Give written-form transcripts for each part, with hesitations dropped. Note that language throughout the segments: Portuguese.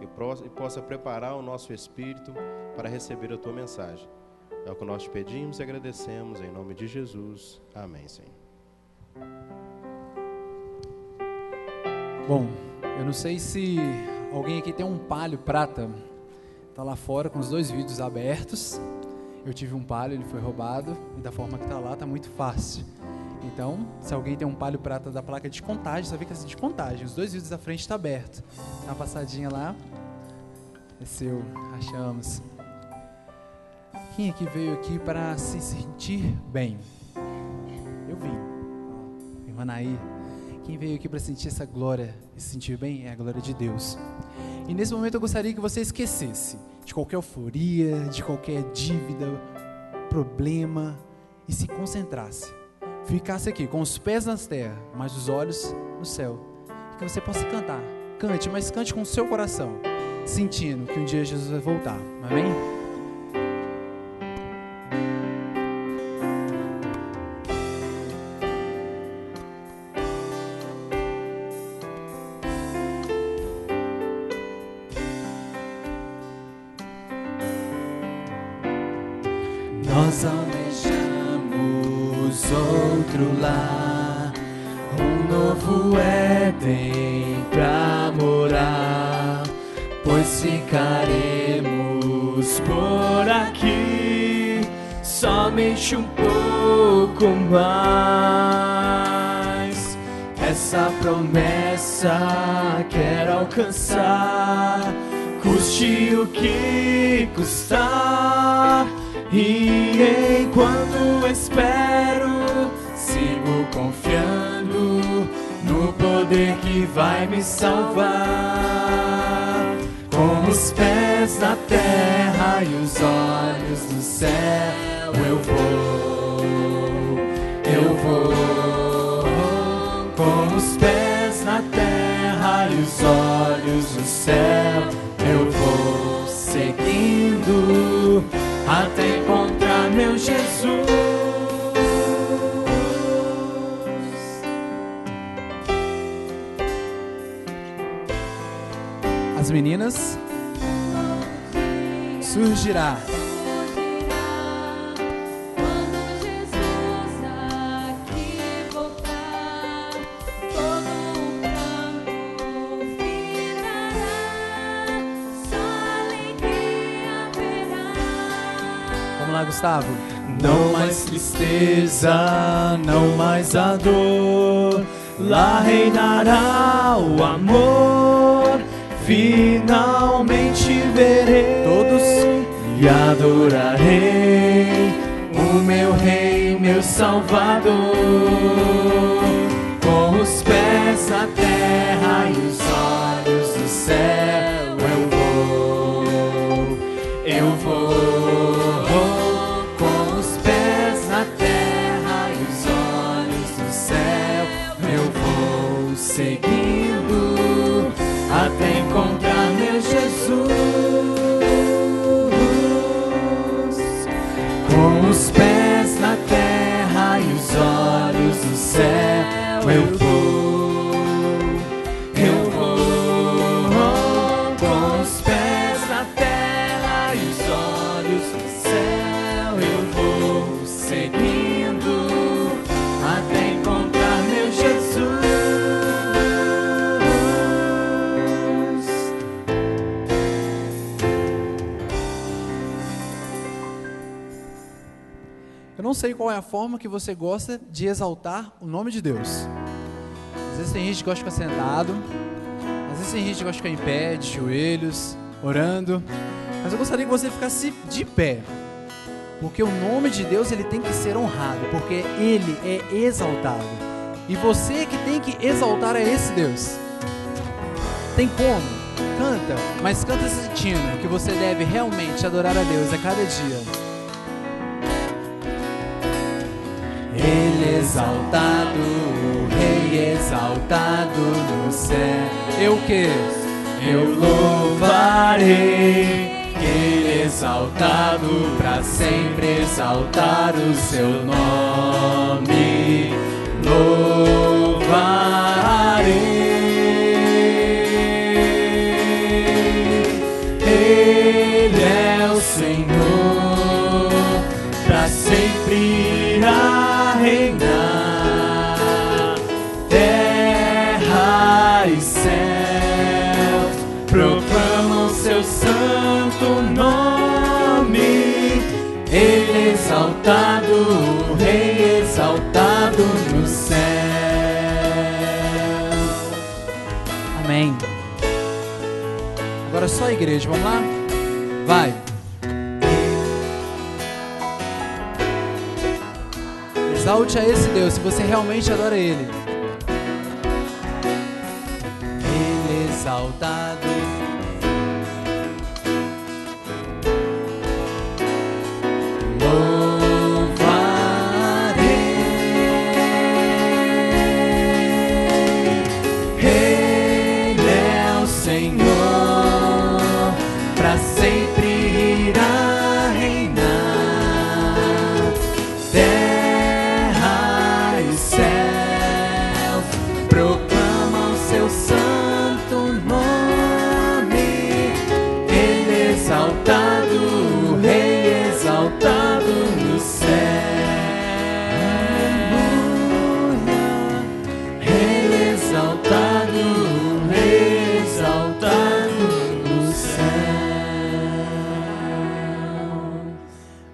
e possa preparar o nosso espírito para receber a tua mensagem. É o que nós te pedimos e agradecemos em nome de Jesus. Amém, Senhor. Bom, eu não sei se alguém aqui tem um Palio prata. Tá lá fora com os 2 vídeos abertos. Eu tive um Palio, ele foi roubado, e da forma que tá lá, tá muito fácil. Então, se alguém tem um Palio prata da placa de contagem, só vê que é de contagem. Os 2 vídeos da frente tá aberto. Dá uma passadinha lá. É seu, achamos. Quem aqui veio aqui para se sentir bem? Eu vim. Irmã Naí. Quem veio aqui para sentir essa glória e se sentir bem é a glória de Deus. E nesse momento eu gostaria que você esquecesse de qualquer euforia, de qualquer dívida, problema, e se concentrasse. Ficasse aqui com os pés na terra, mas os olhos no céu. E que você possa cantar. Cante, mas cante com o seu coração, sentindo que um dia Jesus vai voltar. Amém? Nós almejamos outro lar, um novo Éden pra morar, pois ficaremos por aqui somente um pouco mais. Essa promessa quero alcançar, custe o que custar. E enquanto espero, sigo confiando no poder que vai me salvar. Com os pés na terra e os olhos no céu, eu vou. Com os pés na terra e os olhos no céu, eu vou seguindo até encontrar meu Jesus. As meninas, surgirá. Quando Jesus aqui voltar, todo o pranto virará, só alegria haverá. Vamos lá, Gustavo. Não mais tristeza, não mais a dor, lá reinará o amor. Finalmente verei Todos e adorarei o meu Rei, meu Salvador. Com os pés na terra e os olhos no céu, eu vou. Com os pés na terra e os olhos no céu, eu vou seguindo até encontrar meu Jesus. Com os pés na terra e os olhos no céu, eu vou. Com os pés na terra e os olhos no céu, eu vou seguindo até encontrar meu Jesus. Eu não sei qual é a forma que você gosta de exaltar o nome de Deus. Às vezes tem gente que gosta de ficar sentado, às vezes tem gente que gosta de ficar em pé, de joelhos, orando. Mas eu gostaria que você ficasse de pé, porque o nome de Deus ele tem que ser honrado, porque Ele é exaltado. E você que tem que exaltar é esse Deus. Tem como? Canta, mas canta sentindo que você deve realmente adorar a Deus a cada dia. Ele exaltado, o Rei exaltado no céu. Eu o quê? Eu louvarei. Ele exaltado, pra sempre exaltar o seu nome. Louvarei. sempre irá reinar. Terra e céu proclamam seu santo nome. Ele é exaltado, o Rei exaltado no céu. Amém. Agora só a igreja, vamos lá? Vai. Exalte a esse Deus, se você realmente adora Ele. Ele é exaltado.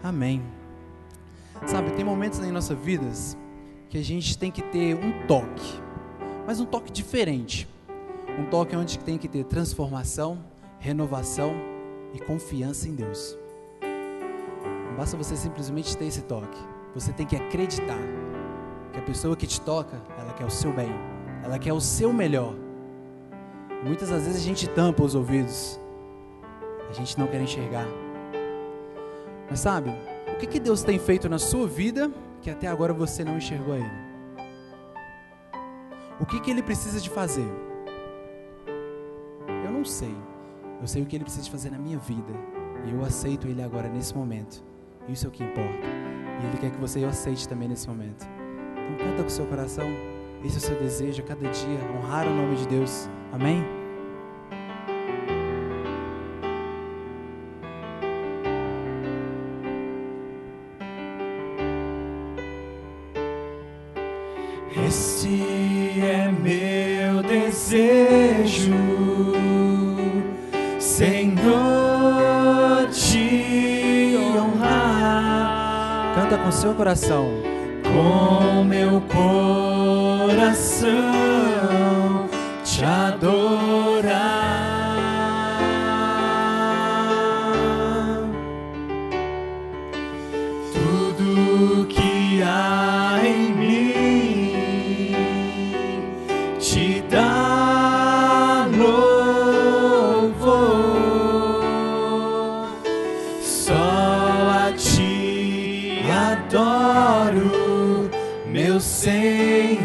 Amém. Sabe, tem momentos em nossas vidas que a gente tem que ter um toque, mas um toque diferente. Um toque onde tem que ter transformação, renovação e confiança em Deus. Não basta você simplesmente ter esse toque. Você tem que acreditar que a pessoa que te toca, ela quer o seu bem, ela quer o seu melhor. Muitas das vezes a gente tampa os ouvidos, a gente não quer enxergar. Mas sabe, o que Deus tem feito na sua vida que até agora você não enxergou Ele? O que Ele precisa de fazer? Eu não sei. Eu sei o que Ele precisa de fazer na minha vida. E eu aceito Ele agora, nesse momento. Isso é o que importa. E Ele quer que você o aceite também nesse momento. Então canta com o seu coração. Esse é o seu desejo a cada dia, honrar o nome de Deus. Amém? Este é meu desejo, Senhor, te honrar. Canta com seu coração. Com meu coração te adorar. Tudo que há em mim te dá louvor. Só a ti adoro, meu Senhor.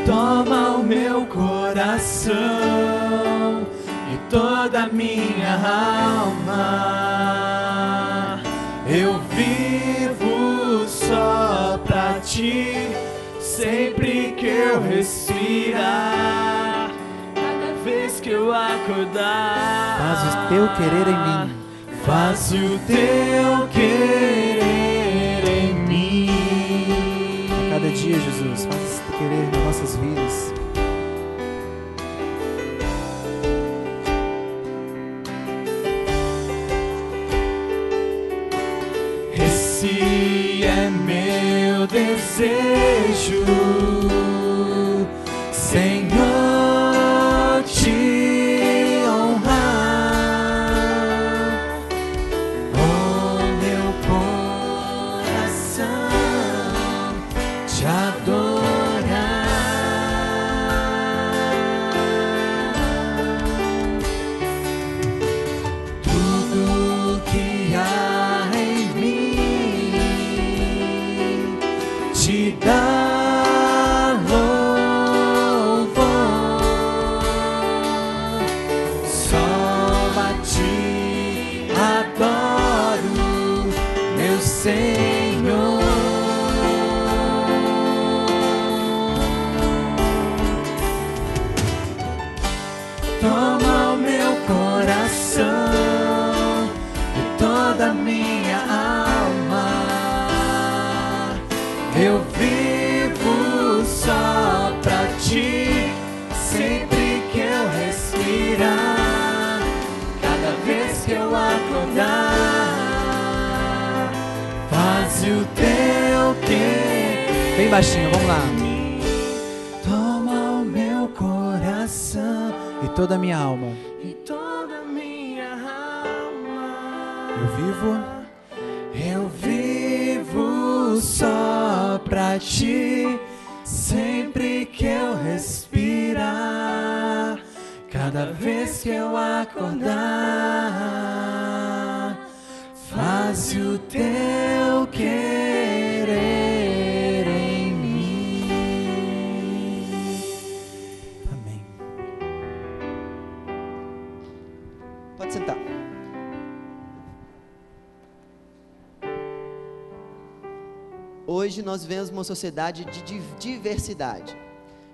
Toma o meu coração e toda a minha alma. Eu vivo só pra ti, sempre que eu respirar, cada vez que eu acordar. Faz o teu querer em mim. Faz o teu querer em mim. A cada dia, Jesus, faz o teu querer nas nossas vidas. Esse é meu desejo, Senhor, te honrar. Oh, meu coração te adorar. Tudo que há em mim te dá louvor. Só a ti adoro, meu Senhor. Eu vivo só pra ti, sempre que eu respirar, cada vez que eu acordar, faz o teu querer. Bem baixinho, vamos lá. Toma o meu coração E toda a minha alma. e toda a minha alma. Eu Eu vivo só pra ti, sempre que eu respirar, cada vez que eu acordar, faz o teu querer em mim. Amém. Pode sentar. Hoje nós vemos uma sociedade de diversidade.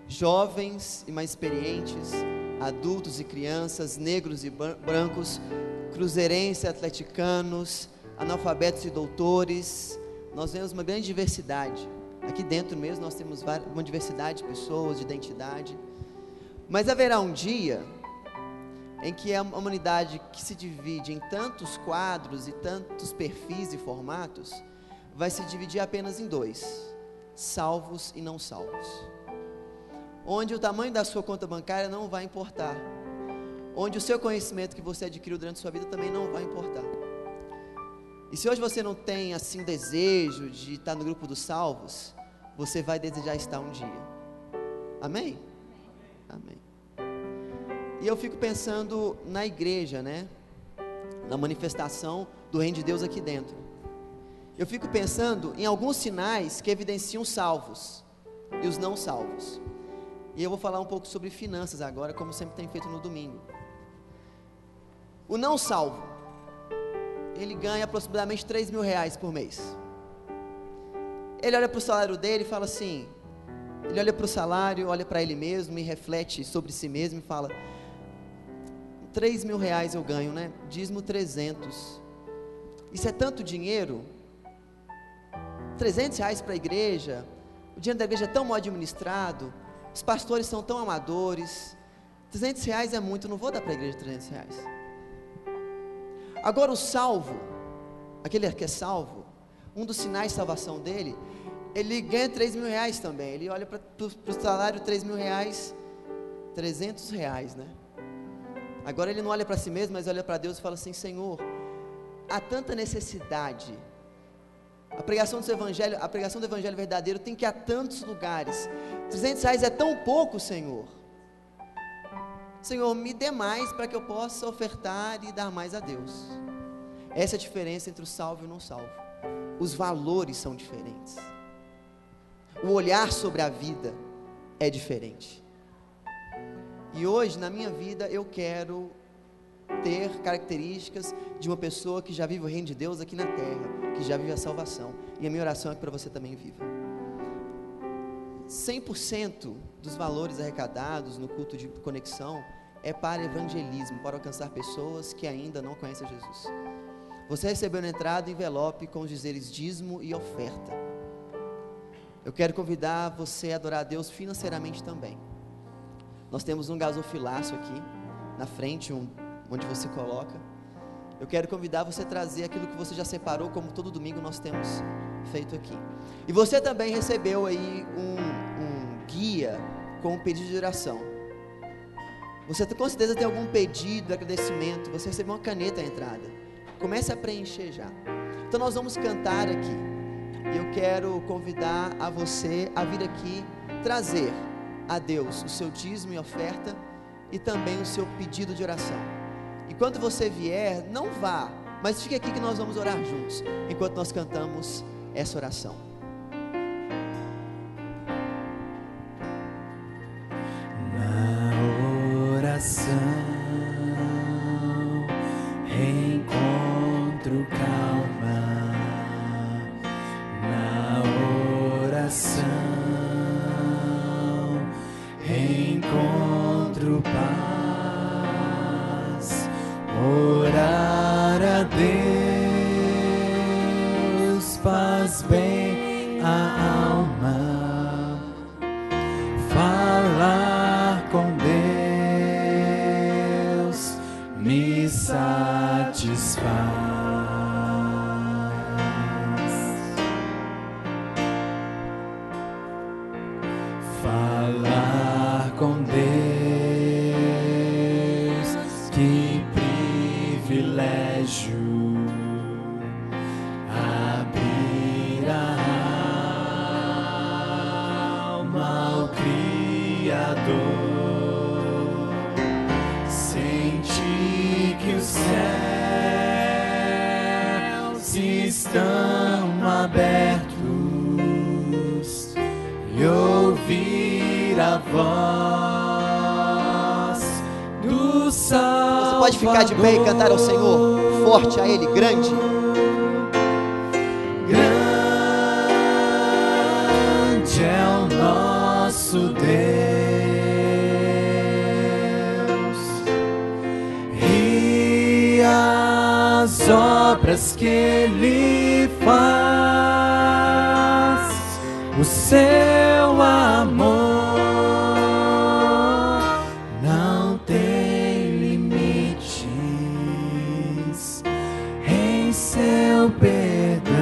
Jovens e mais experientes, adultos e crianças, negros e brancos, cruzeirenses e atleticanos, analfabetos e doutores. Nós vemos uma grande diversidade. Aqui dentro mesmo nós temos uma diversidade de pessoas, de identidade. Mas haverá um dia em que a humanidade, que se divide em tantos quadros e tantos perfis e formatos, vai se dividir apenas em dois: salvos e não salvos. Onde o tamanho da sua conta bancária não vai importar, onde o seu conhecimento que você adquiriu durante a sua vida também não vai importar. E se hoje você não tem assim desejo de estar no grupo dos salvos, você vai desejar estar um dia. Amém? Amém. E eu fico pensando na igreja, né? Na manifestação do reino de Deus aqui dentro. Eu fico pensando em alguns sinais que evidenciam os salvos e os não salvos. E eu vou falar um pouco sobre finanças agora, como sempre tem feito no domingo. O não salvo, ele ganha aproximadamente 3 mil reais por mês. Ele olha para o salário dele e fala assim, ele olha para o salário, olha para ele mesmo e reflete sobre si mesmo e fala: 3 mil reais eu ganho, né? Dízimo 300. Isso é tanto dinheiro? 300 reais para a igreja, o dinheiro da igreja é tão mal administrado, os pastores são tão amadores, 300 reais é muito, não vou dar para a igreja 300 reais. Agora o salvo, aquele que é salvo, um dos sinais de salvação dele, ele ganha 3 mil reais também, ele olha para o salário, 3 mil reais, 300 reais, né? Agora ele não olha para si mesmo, mas olha para Deus e fala assim: Senhor, há tanta necessidade, a pregação do evangelho verdadeiro tem que ir a tantos lugares, 300 reais é tão pouco, Senhor. Senhor, me dê mais para que eu possa ofertar e dar mais a Deus. Essa é a diferença entre o salvo e o não salvo. Os valores são diferentes, o olhar sobre a vida é diferente. E hoje na minha vida eu quero ter características de uma pessoa que já vive o reino de Deus aqui na terra, que já vive a salvação, e a minha oração é que para você também viva. 100% dos valores arrecadados no culto de conexão é para evangelismo, para alcançar pessoas que ainda não conhecem Jesus. Você recebeu na entrada um envelope com os dizeres dízimo e oferta. Eu quero convidar você a adorar a Deus financeiramente também. Nós temos um gasofilaço aqui na frente, onde você coloca. Eu quero convidar você a trazer aquilo que você já separou, como todo domingo nós temos feito aqui. E você também recebeu aí um guia com um pedido de oração. Você com certeza tem algum pedido de agradecimento, você recebeu uma caneta à entrada. Comece a preencher já. Então nós vamos cantar aqui. E eu quero convidar a você a vir aqui trazer a Deus o seu dízimo e oferta e também o seu pedido de oração. Enquanto você vier, não vá, mas fique aqui que nós vamos orar juntos, enquanto nós cantamos essa oração. Na oração encontro calma, na oração encontro paz. Orar a Deus faz bem desejo abrir a alma ao Criador, sentir que os céus estão abertos e ouvir a voz do Salvador. Você pode ficar de pé e cantar ao Senhor, forte a Ele, grande. Grande é o nosso Deus, e as obras que Ele faz, o seu amor não tem limites, em seu perdão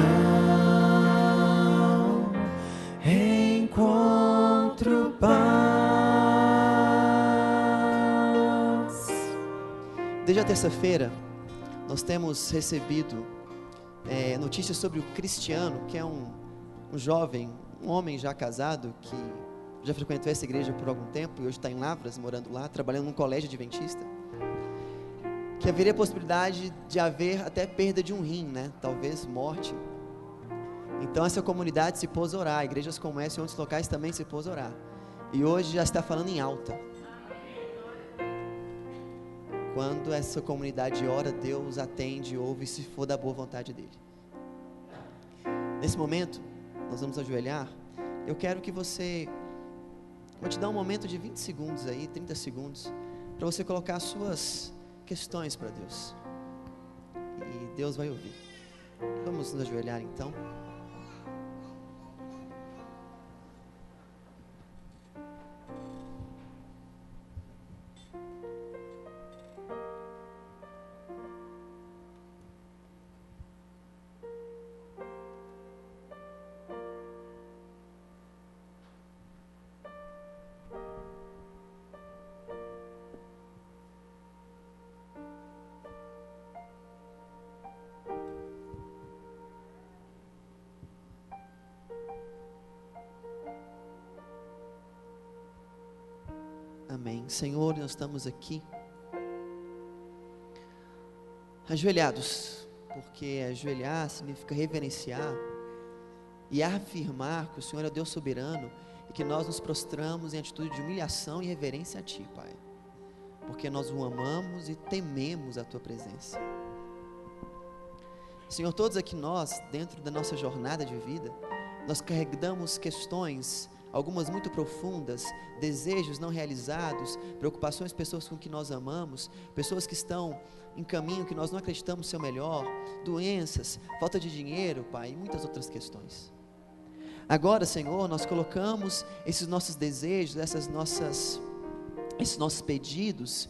encontro paz. Desde a terça-feira, nós temos recebido notícias sobre o Cristiano, que é um jovem, um homem já casado, que já frequentou essa igreja por algum tempo e hoje está em Lavras, morando lá, trabalhando num colégio adventista, que haveria a possibilidade de haver até perda de um rim, né? Talvez morte. Então essa comunidade se pôs a orar, igrejas como essa e outros locais também se pôs a orar, e hoje já está falando em alta. Quando essa comunidade ora, Deus atende, ouve, se for da boa vontade dele. Nesse momento, nós vamos ajoelhar. Eu quero que você, vou te dar um momento de 20 segundos aí, 30 segundos, para você colocar as suas questões para Deus, e Deus vai ouvir. Vamos nos ajoelhar então. Amém. Senhor, nós estamos aqui ajoelhados, porque ajoelhar significa reverenciar e afirmar que o Senhor é o Deus soberano e que nós nos prostramos em atitude de humilhação e reverência a Ti, Pai, porque nós o amamos e tememos a Tua presença. Senhor, todos aqui nós, dentro da nossa jornada de vida, nós carregamos questões, algumas muito profundas, desejos não realizados, preocupações, pessoas com que nós amamos, pessoas que estão em caminho que nós não acreditamos ser o melhor, doenças, falta de dinheiro, Pai, e muitas outras questões. Agora, Senhor, nós colocamos esses nossos desejos, esses nossos pedidos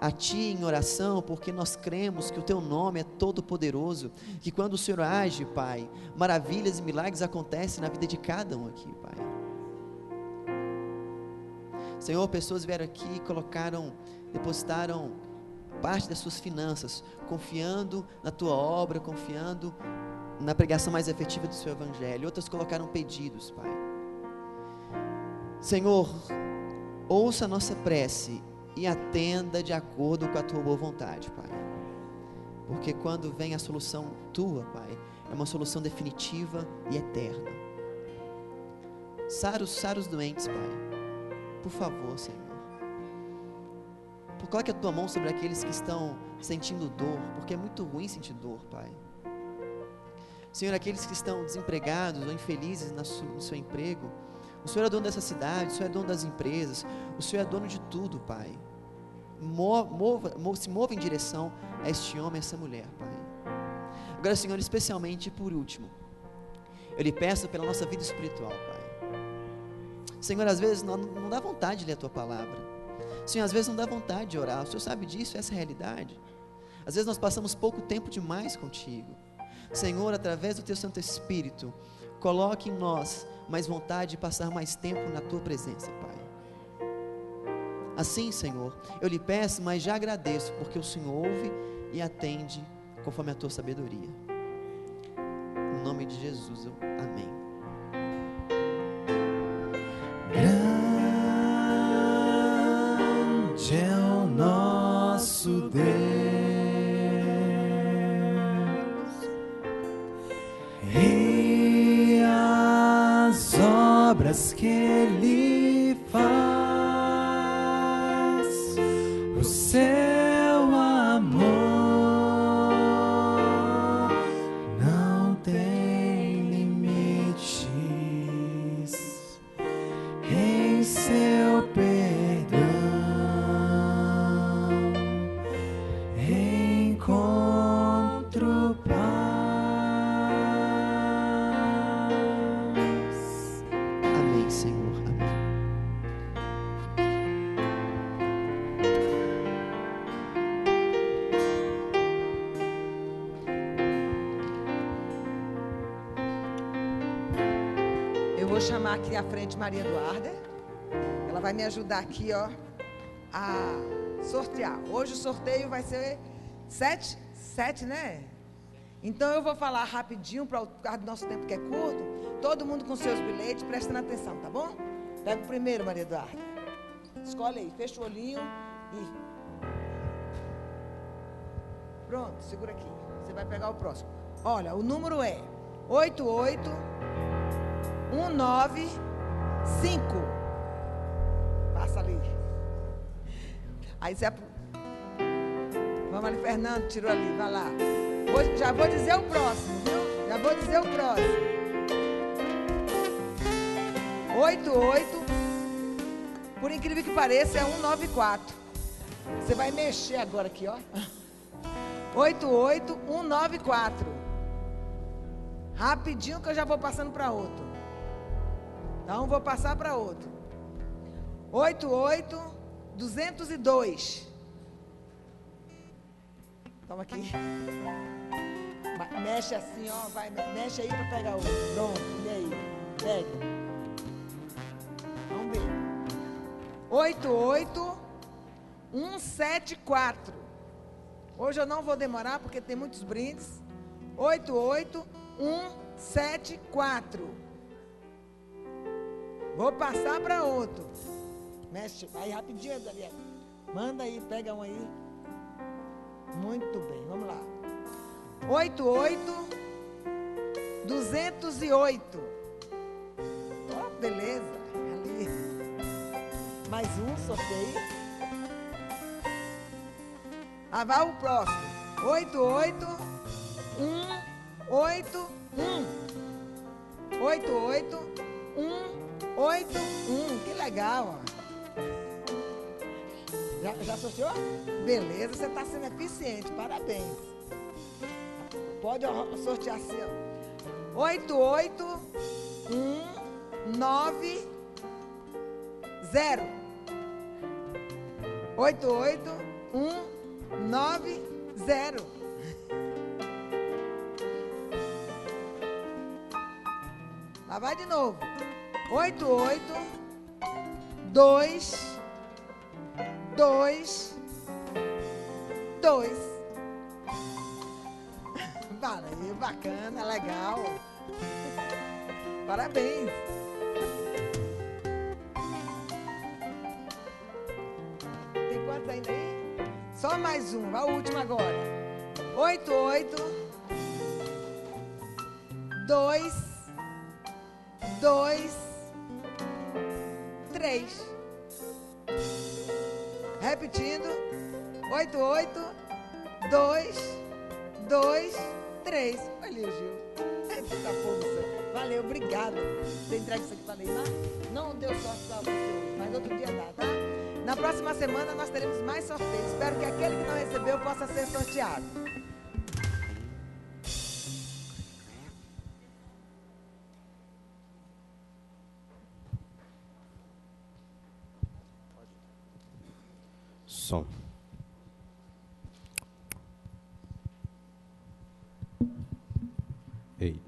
a Ti em oração, porque nós cremos que o Teu nome é todo poderoso, que quando o Senhor age, Pai, maravilhas e milagres acontecem na vida de cada um aqui, Pai. Senhor, pessoas vieram aqui e depositaram parte das suas finanças, confiando na Tua obra, confiando na pregação mais efetiva do Seu Evangelho. Outras colocaram pedidos, Pai. Senhor, ouça a nossa prece e atenda de acordo com a Tua boa vontade, Pai. Porque quando vem a solução Tua, Pai, é uma solução definitiva e eterna. Sara os doentes, Pai. Por favor, Senhor. Coloque a Tua mão sobre aqueles que estão sentindo dor, porque é muito ruim sentir dor, Pai. Senhor, aqueles que estão desempregados ou infelizes no seu emprego, o Senhor é dono dessa cidade, o Senhor é dono das empresas, o Senhor é dono de tudo, Pai. Se mova em direção a este homem, a essa mulher, Pai. Agora, Senhor, especialmente por último, eu lhe peço pela nossa vida espiritual, Pai. Senhor, às vezes não dá vontade de ler a Tua palavra. Senhor, às vezes não dá vontade de orar. O Senhor sabe disso, essa é a realidade. Às vezes nós passamos pouco tempo demais contigo. Senhor, através do Teu Santo Espírito, coloque em nós mais vontade de passar mais tempo na Tua presença, Pai. Assim, Senhor, eu lhe peço, mas já agradeço, porque o Senhor ouve e atende conforme a tua sabedoria. Em nome de Jesus, amém. Grande é o nosso Deus, e as obras que Ele faz, o seu amor não tem limites, em seu perdão encontro paz. Amém, Senhor. Amém. Eu vou chamar aqui à frente Maria Eduarda. Ela vai me ajudar aqui, ó, a sortear. Hoje o sorteio vai ser 7, né? Então eu vou falar rapidinho, por causa do nosso tempo que é curto. Todo mundo com seus bilhetes, prestando atenção, tá bom? Pega o primeiro, Maria Eduarda. Escolhe aí, fecha o olhinho e... Pronto, segura aqui. Você vai pegar o próximo. Olha, o número é 88195. Passa ali. Aí você... Vamos ali, Fernando, tirou ali, vai lá. Já vou dizer o próximo, viu? Já vou dizer o próximo. 88, por incrível que pareça, é 194. Você vai mexer agora aqui, ó. 88194. Rapidinho que eu já vou passando para outro. Então vou passar para outro. 88202. Toma aqui. Mexe assim, ó, vai, mexe aí para pegar o. Pronto, e aí? Pega. Vamos ver. 88174. Hoje eu não vou demorar porque tem muitos brindes. 88174. Vou passar para outro. Mexe aí rapidinho, Daniel. Manda aí, pega um aí. Muito bem, vamos lá. 88208. Oh, beleza. Ali. Mais um sorteio. Ah, vai o próximo. 88181. 88181. Que legal, ó. Já sorteou? Beleza, você está sendo eficiente. Parabéns. Pode sortear assim, ó. 88190. 88190. Lá vai de novo. 88222. Valeu, bacana, legal. Parabéns. Tem quantos ainda aí? Só mais um, a última agora. 88223. Repetindo. 88223. Olha, Gil. Tá força. Valeu, obrigada. Você entrega isso aqui para Neymar? Não deu sorte para você hoje, mas outro dia dá, tá? Na próxima semana nós teremos mais sorteios. Espero que aquele que não recebeu possa ser sorteado. Som. Ei.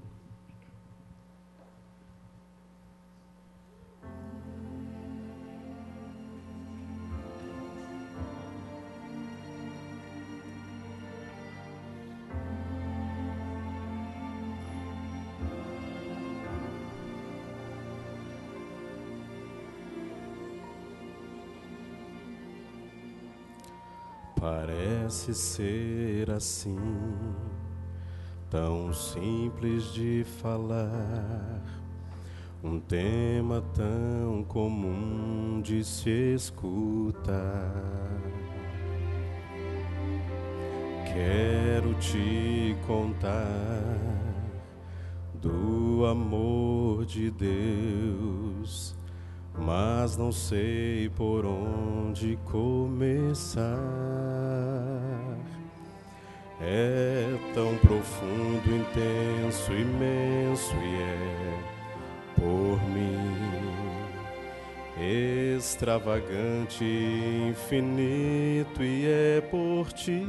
Parece ser assim, tão simples de falar, um tema tão comum de se escutar. Quero te contar do amor de Deus, mas não sei por onde começar. É tão profundo, intenso, imenso e é por mim extravagante, infinito e é por ti.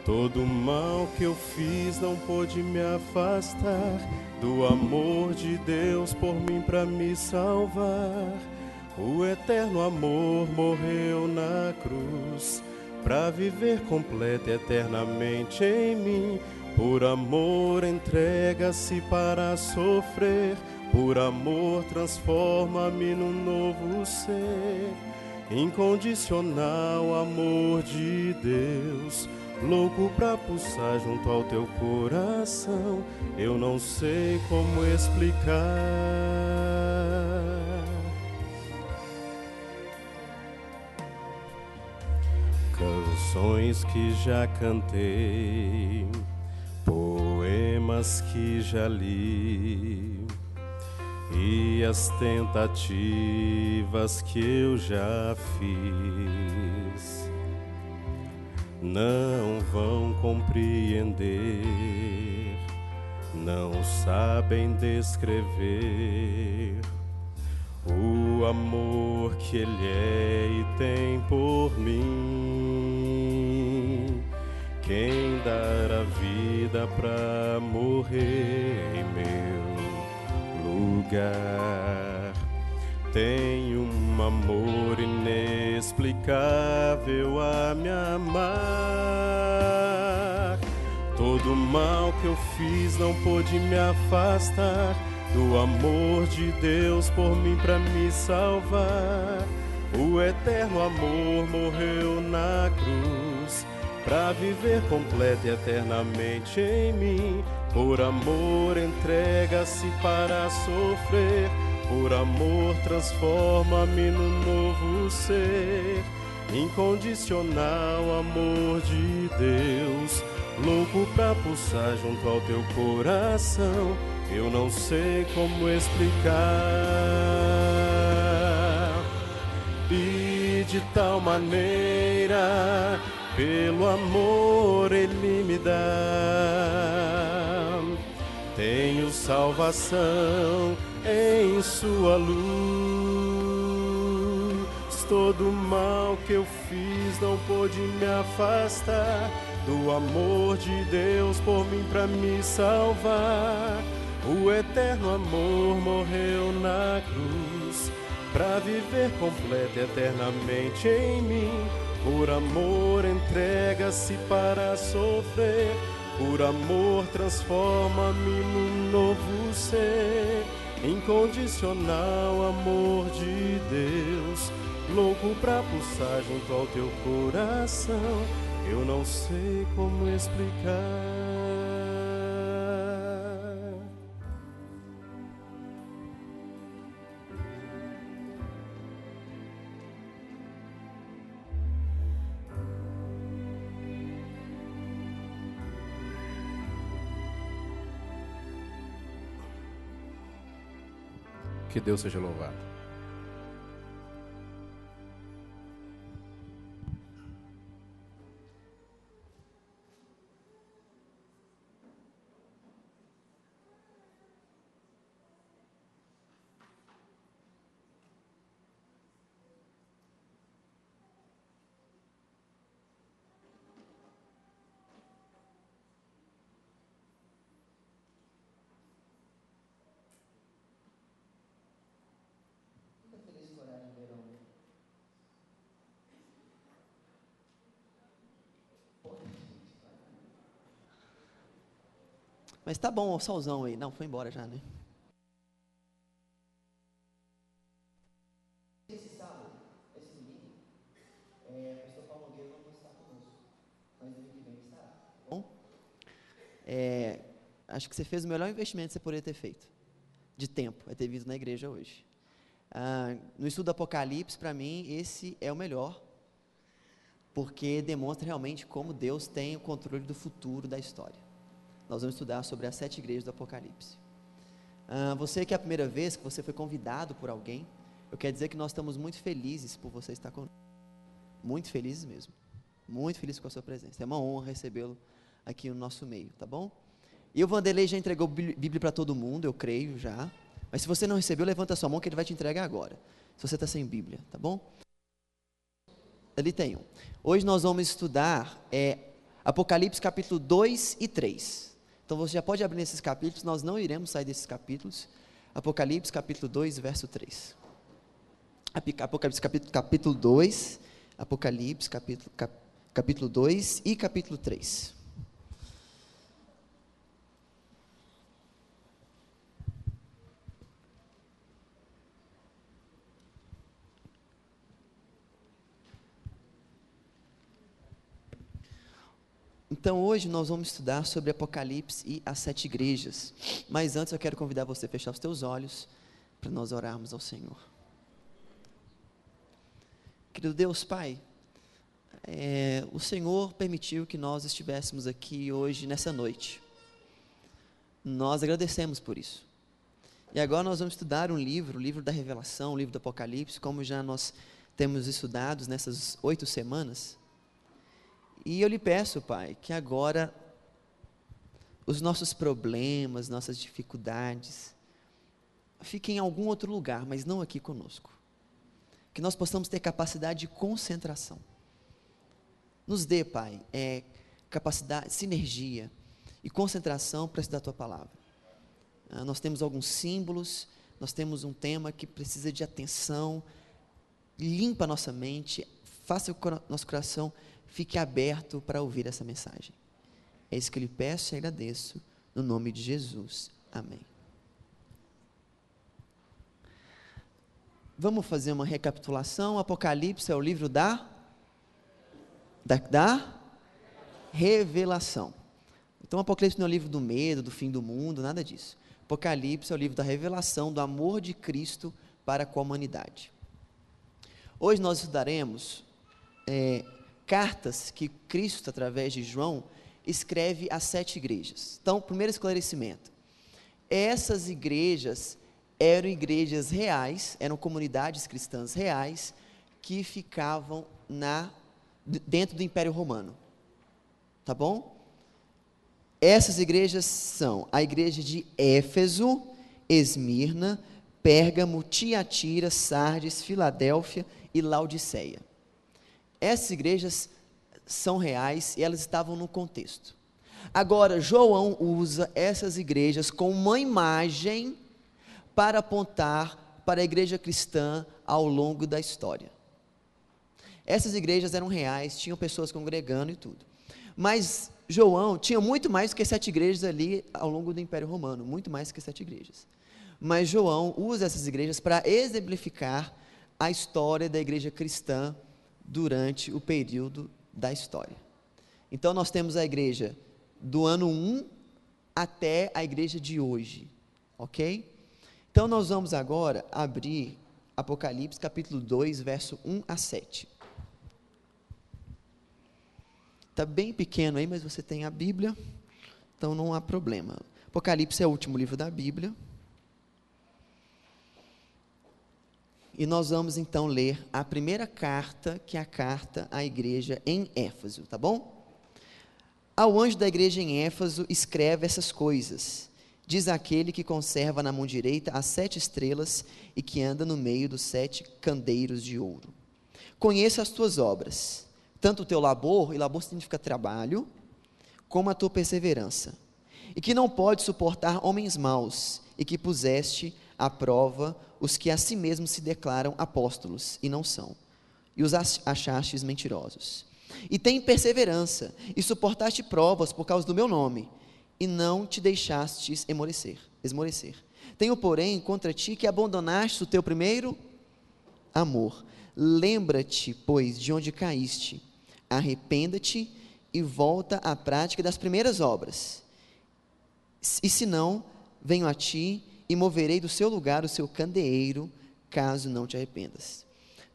Todo mal que eu fiz não pôde me afastar do amor de Deus por mim pra me salvar. O eterno amor morreu na cruz pra viver completo eternamente em mim. Por amor entrega-se para sofrer, por amor transforma-me num novo ser. Incondicional amor de Deus, louco pra pulsar junto ao teu coração, eu não sei como explicar. Canções que já cantei, poemas que já li, e as tentativas que eu já fiz não vão compreender, não sabem descrever o amor que Ele é e tem por mim. Quem dará vida pra morrer em meu lugar? Tem um amor inexplicável a me amar. Todo mal que eu fiz não pôde me afastar do amor de Deus por mim pra me salvar. O eterno amor morreu na cruz pra viver completo e eternamente em mim. Por amor entrega-se para sofrer, por amor transforma-me num novo ser. Incondicional amor de Deus, louco pra pulsar junto ao teu coração, eu não sei como explicar. E de tal maneira, pelo amor Ele me dá, tenho salvação em sua luz. Todo mal que eu fiz não pôde me afastar do amor de Deus por mim pra me salvar. O eterno amor morreu na cruz pra viver completo eternamente em mim. Por amor entrega-se para sofrer, por amor transforma-me num novo ser. Incondicional amor de Deus, louco pra pulsar junto ao teu coração, eu não sei como explicar. Que Deus seja louvado. Mas tá bom, o solzão aí. Não, foi embora já, né? Esse sábado, esse domingo, Acho que você fez o melhor investimento que você poderia ter feito, de tempo, é ter vindo na igreja hoje. No estudo do Apocalipse, para mim, esse é o melhor, porque demonstra realmente como Deus tem o controle do futuro da história. Nós vamos estudar sobre as 7 igrejas do Apocalipse. Você que é a primeira vez que você foi convidado por alguém, eu quero dizer que nós estamos muito felizes por você estar conosco. Muito felizes mesmo. Muito felizes com a sua presença. É uma honra recebê-lo aqui no nosso meio, tá bom? E o Vanderlei já entregou Bíblia para todo mundo, eu creio já. Mas se você não recebeu, levanta a sua mão que ele vai te entregar agora. Se você está sem Bíblia, tá bom? Ali tem um. Hoje nós vamos estudar Apocalipse capítulo 2 e 3. Então você já pode abrir nesses capítulos, nós não iremos sair desses capítulos. Apocalipse capítulo 2, verso 3. Apocalipse capítulo 2, Apocalipse capítulo 2 e capítulo 3. Então hoje nós vamos estudar sobre Apocalipse e as 7 igrejas, mas antes eu quero convidar você a fechar os teus olhos, para nós orarmos ao Senhor. Querido Deus Pai, o Senhor permitiu que nós estivéssemos aqui hoje, nessa noite, nós agradecemos por isso, e agora nós vamos estudar um livro, o livro da Revelação, o livro do Apocalipse, como já nós temos estudado nessas 8 semanas, e eu lhe peço, Pai, que agora os nossos problemas, nossas dificuldades, fiquem em algum outro lugar, mas não aqui conosco. Que nós possamos ter capacidade de concentração. Nos dê, Pai, capacidade, sinergia e concentração para estudar a Tua Palavra. Nós temos alguns símbolos, nós temos um tema que precisa de atenção, limpa a nossa mente, faça o nosso coração fique aberto para ouvir essa mensagem. É isso que eu lhe peço e agradeço, no nome de Jesus. Amém. Vamos fazer uma recapitulação. Apocalipse é o livro da revelação. Então, Apocalipse não é o livro do medo, do fim do mundo, nada disso. Apocalipse é o livro da revelação do amor de Cristo para com a humanidade. Hoje nós estudaremos cartas que Cristo, através de João, escreve às 7 igrejas. Então, primeiro esclarecimento. Essas igrejas eram igrejas reais, eram comunidades cristãs reais, que ficavam dentro do Império Romano. Tá bom? Essas igrejas são a igreja de Éfeso, Esmirna, Pérgamo, Tiatira, Sardes, Filadélfia e Laodiceia. Essas igrejas são reais e elas estavam no contexto. Agora, João usa essas igrejas como uma imagem para apontar para a igreja cristã ao longo da história. Essas igrejas eram reais, tinham pessoas congregando e tudo. Mas João tinha muito mais do que 7 igrejas ali ao longo do Império Romano, muito mais que 7 igrejas. Mas João usa essas igrejas para exemplificar a história da igreja cristã durante o período da história. Então nós temos a igreja do ano 1 até a igreja de hoje, ok? Então nós vamos agora abrir Apocalipse capítulo 2, verso 1 a 7. Está bem pequeno aí, mas você tem a Bíblia, então não há problema. Apocalipse é o último livro da Bíblia. E nós vamos então ler a primeira carta, que é a carta à igreja em Éfeso, tá bom? Ao anjo da igreja em Éfeso escreve essas coisas. Diz aquele que conserva na mão direita as 7 estrelas e que anda no meio dos 7 candeiros de ouro. Conheço as tuas obras, tanto o teu labor, e labor significa trabalho, como a tua perseverança, e que não pode suportar homens maus, e que puseste à prova os que a si mesmos se declaram apóstolos, e não são, e os achastes mentirosos. E tem perseverança, e suportaste provas por causa do meu nome, e não te deixastes esmorecer. Tenho, porém, contra ti que abandonaste o teu primeiro amor. Lembra-te, pois, de onde caíste, arrependa-te e volta à prática das primeiras obras. E se não, venho a ti e moverei do seu lugar o seu candeeiro, caso não te arrependas.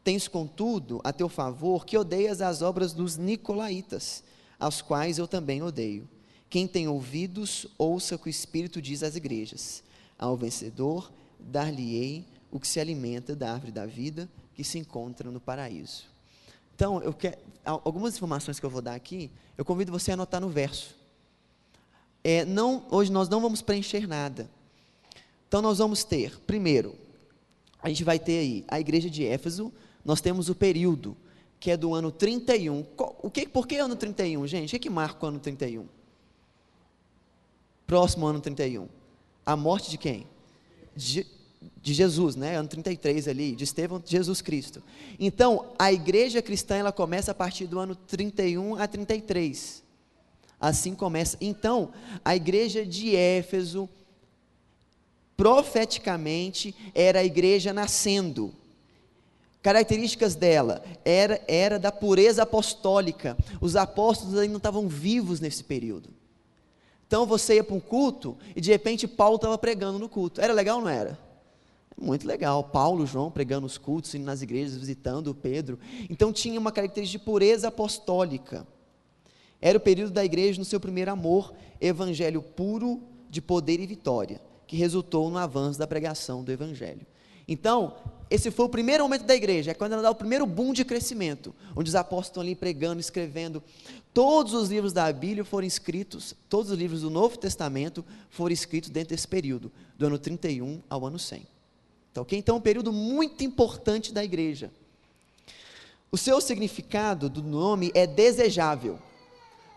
Tens, contudo, a teu favor que odeias as obras dos nicolaítas, aos quais eu também odeio. Quem tem ouvidos, ouça o que o Espírito diz às igrejas. Ao vencedor, dar-lhe-ei o que se alimenta da árvore da vida, que se encontra no paraíso. Então, algumas informações que eu vou dar aqui, eu convido você a anotar no verso. Hoje nós não vamos preencher nada. Então, nós vamos ter, primeiro, a gente vai ter aí a igreja de Éfeso. Nós temos o período, que é do ano 31. Por que ano 31, gente? O que marca o ano 31? Próximo ano 31. A morte de quem? De Jesus, né? Ano 33 ali, de Estevão, de Jesus Cristo. Então, a igreja cristã, ela começa a partir do ano 31 a 33. Assim começa. Então, a igreja de Éfeso, profeticamente, era a igreja nascendo. Características dela, era da pureza apostólica. Os apóstolos ainda não estavam vivos nesse período. Então, você ia para um culto, e de repente Paulo estava pregando no culto. Era legal ou não era? Muito legal, Paulo, João pregando nos cultos, indo nas igrejas, visitando Pedro. Então tinha uma característica de pureza apostólica. Era o período da igreja no seu primeiro amor, evangelho puro de poder e vitória, que resultou no avanço da pregação do evangelho. Então, esse foi o primeiro momento da igreja, é quando ela dá o primeiro boom de crescimento, onde os apóstolos estão ali pregando, escrevendo. Todos os livros da Bíblia foram escritos, todos os livros do Novo Testamento foram escritos dentro desse período, do ano 31 ao ano 100. Então, é um período muito importante da igreja. O seu significado do nome é desejável.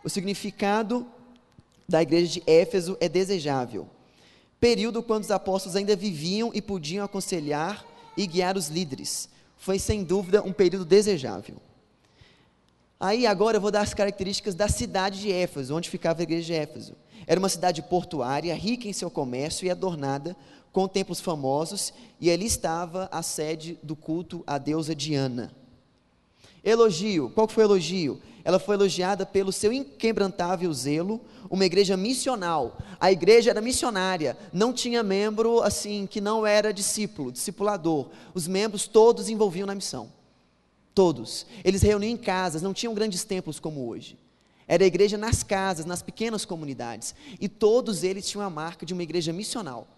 O significado da igreja de Éfeso é desejável. Período quando os apóstolos ainda viviam e podiam aconselhar e guiar os líderes. Foi, sem dúvida, um período desejável. Aí, agora eu vou dar as características da cidade de Éfeso, onde ficava a igreja de Éfeso. Era uma cidade portuária, rica em seu comércio e adornada com templos famosos, e ali estava a sede do culto à deusa Diana. Elogio, qual foi o elogio? Ela foi elogiada pelo seu inquebrantável zelo, uma igreja missional. A igreja era missionária, não tinha membro assim que não era discipulador. Os membros todos envolviam na missão. Todos. Eles reuniam em casas, não tinham grandes templos como hoje. Era a igreja nas casas, nas pequenas comunidades. E todos eles tinham a marca de uma igreja missional.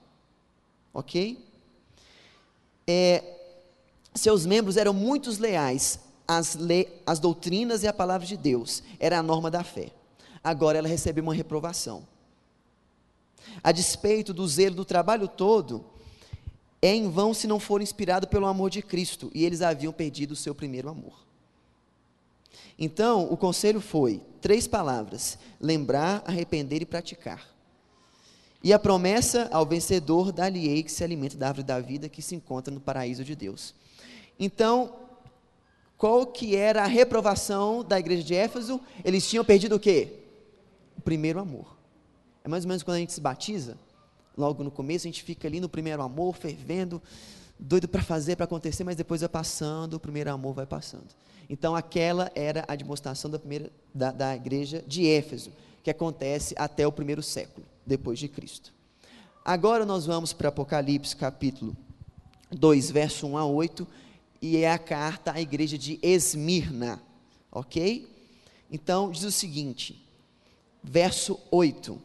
Ok? Seus membros eram muito leais às doutrinas e à palavra de Deus. Era a norma da fé. Agora ela recebeu uma reprovação. A despeito do zelo do trabalho todo, é em vão se não for inspirado pelo amor de Cristo, e eles haviam perdido o seu primeiro amor. Então, o conselho foi 3 palavras: lembrar, arrepender e praticar. E a promessa ao vencedor, dar-lhe-ei que se alimenta da árvore da vida que se encontra no paraíso de Deus. Então, qual que era a reprovação da igreja de Éfeso? Eles tinham perdido o quê? O primeiro amor. É mais ou menos quando a gente se batiza, logo no começo a gente fica ali no primeiro amor, fervendo, doido para fazer, para acontecer, mas depois vai passando, o primeiro amor vai passando. Então aquela era a demonstração da igreja de Éfeso, que acontece até o 1º século, depois de Cristo. Agora nós vamos para Apocalipse capítulo 2, verso 1 a 8, e é a carta à igreja de Esmirna, ok? Então diz o seguinte, verso 8: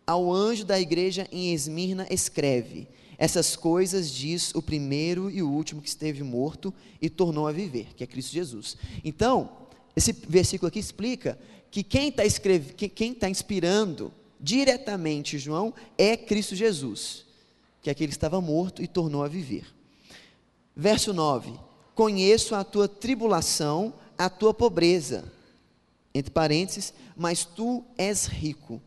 ao anjo da igreja em Esmirna escreve: essas coisas diz o primeiro e o último que esteve morto e tornou a viver, que é Cristo Jesus. Então, esse versículo aqui explica que quem está inspirando diretamente João é Cristo Jesus, que aquele estava morto e tornou a viver. Verso 9: conheço a tua tribulação, a tua pobreza, entre parênteses, mas tu és rico,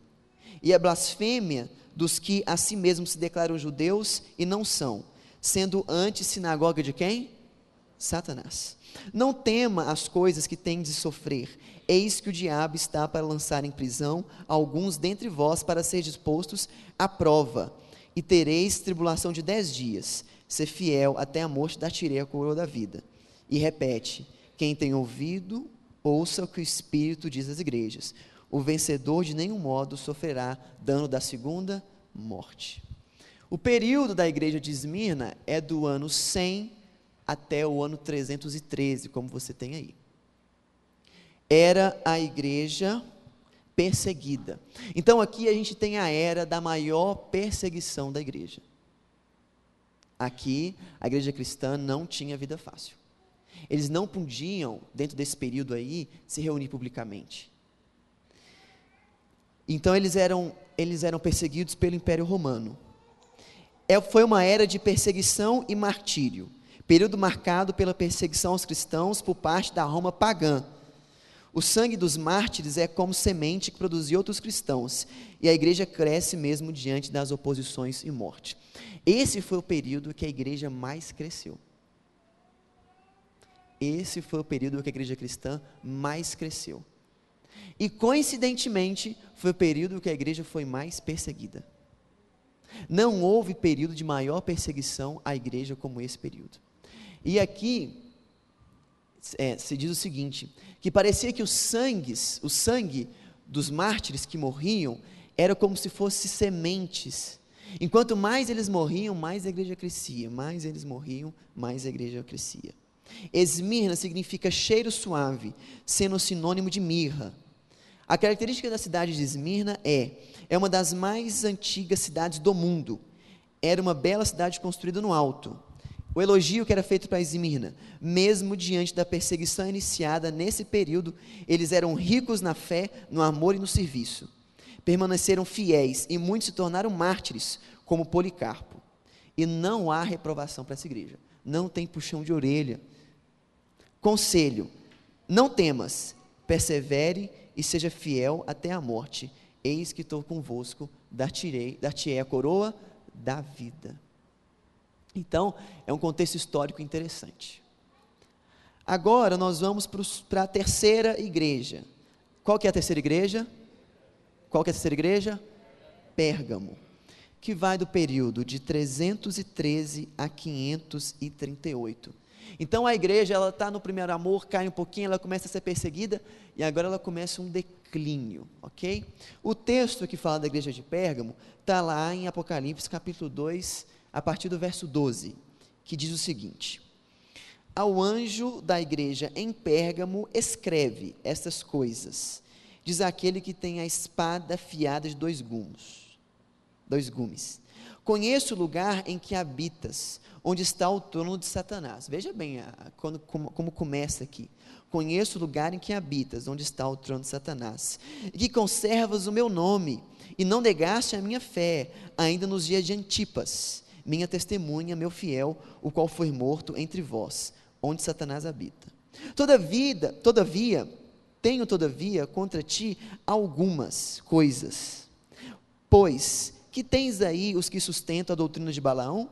e a blasfêmia dos que a si mesmos se declaram judeus e não são, sendo antes sinagoga de quem? Satanás. Não tema as coisas que tem de sofrer, eis que o diabo está para lançar em prisão alguns dentre vós para ser dispostos à prova, e tereis tribulação de 10 dias, ser fiel até a morte, dar-te-ei a coroa da vida. E repete: quem tem ouvido, ouça o que o Espírito diz às igrejas. o vencedor de nenhum modo sofrerá dano da segunda morte. O período da igreja de Esmirna é do ano 100 até o ano 313, como você tem aí. Era a igreja perseguida. Então aqui a gente tem a era da maior perseguição da igreja. Aqui a igreja cristã não tinha vida fácil. Eles não podiam, dentro desse período aí, se reunir publicamente. Então eles eram perseguidos pelo Império Romano. Foi uma era de perseguição e martírio, período marcado pela perseguição aos cristãos por parte da Roma pagã. O sangue dos mártires é como semente que produzia outros cristãos, e a igreja cresce mesmo diante das oposições e morte. Esse foi o período que a igreja mais cresceu. Esse foi o período que a igreja cristã mais cresceu. E coincidentemente, foi o período que a igreja foi mais perseguida. Não houve período de maior perseguição à igreja como esse período. E aqui se diz o seguinte, que parecia que o sangue dos mártires que morriam, era como se fossem sementes. Enquanto mais eles morriam, mais a igreja crescia. Mais eles morriam, mais a igreja crescia. Esmirna significa cheiro suave, sendo sinônimo de mirra. A característica da cidade de Esmirna é uma das mais antigas cidades do mundo. Era uma bela cidade construída no alto. O elogio que era feito para Esmirna, mesmo diante da perseguição iniciada nesse período, eles eram ricos na fé, no amor e no serviço. Permaneceram fiéis e muitos se tornaram mártires, como Policarpo. E não há reprovação para essa igreja. Não tem puxão de orelha. Conselho: não temas, persevere e seja fiel até a morte. Eis que estou convosco, dar-te-ei a coroa da vida. Então, é um contexto histórico interessante. Agora nós vamos para a terceira igreja. Qual que é a terceira igreja? Qual que é a terceira igreja? Pérgamo, que vai do período de 313 a 538. Então a igreja, ela está no primeiro amor, cai um pouquinho, ela começa a ser perseguida, e agora ela começa um declínio, ok? O texto que fala da igreja de Pérgamo, está lá em Apocalipse capítulo 2, a partir do verso 12, que diz o seguinte: ao anjo da igreja em Pérgamo escreve estas coisas, diz aquele que tem a espada afiada de dois gumes. Conheço o lugar em que habitas, onde está o trono de Satanás. Veja bem como começa aqui. Conheço o lugar em que habitas, onde está o trono de Satanás, e que conservas o meu nome, e não negaste a minha fé, ainda nos dias de Antipas, minha testemunha, meu fiel, o qual foi morto entre vós, onde Satanás habita. Todavia, tenho contra ti algumas coisas. Pois, que tens aí os que sustentam a doutrina de Balaão,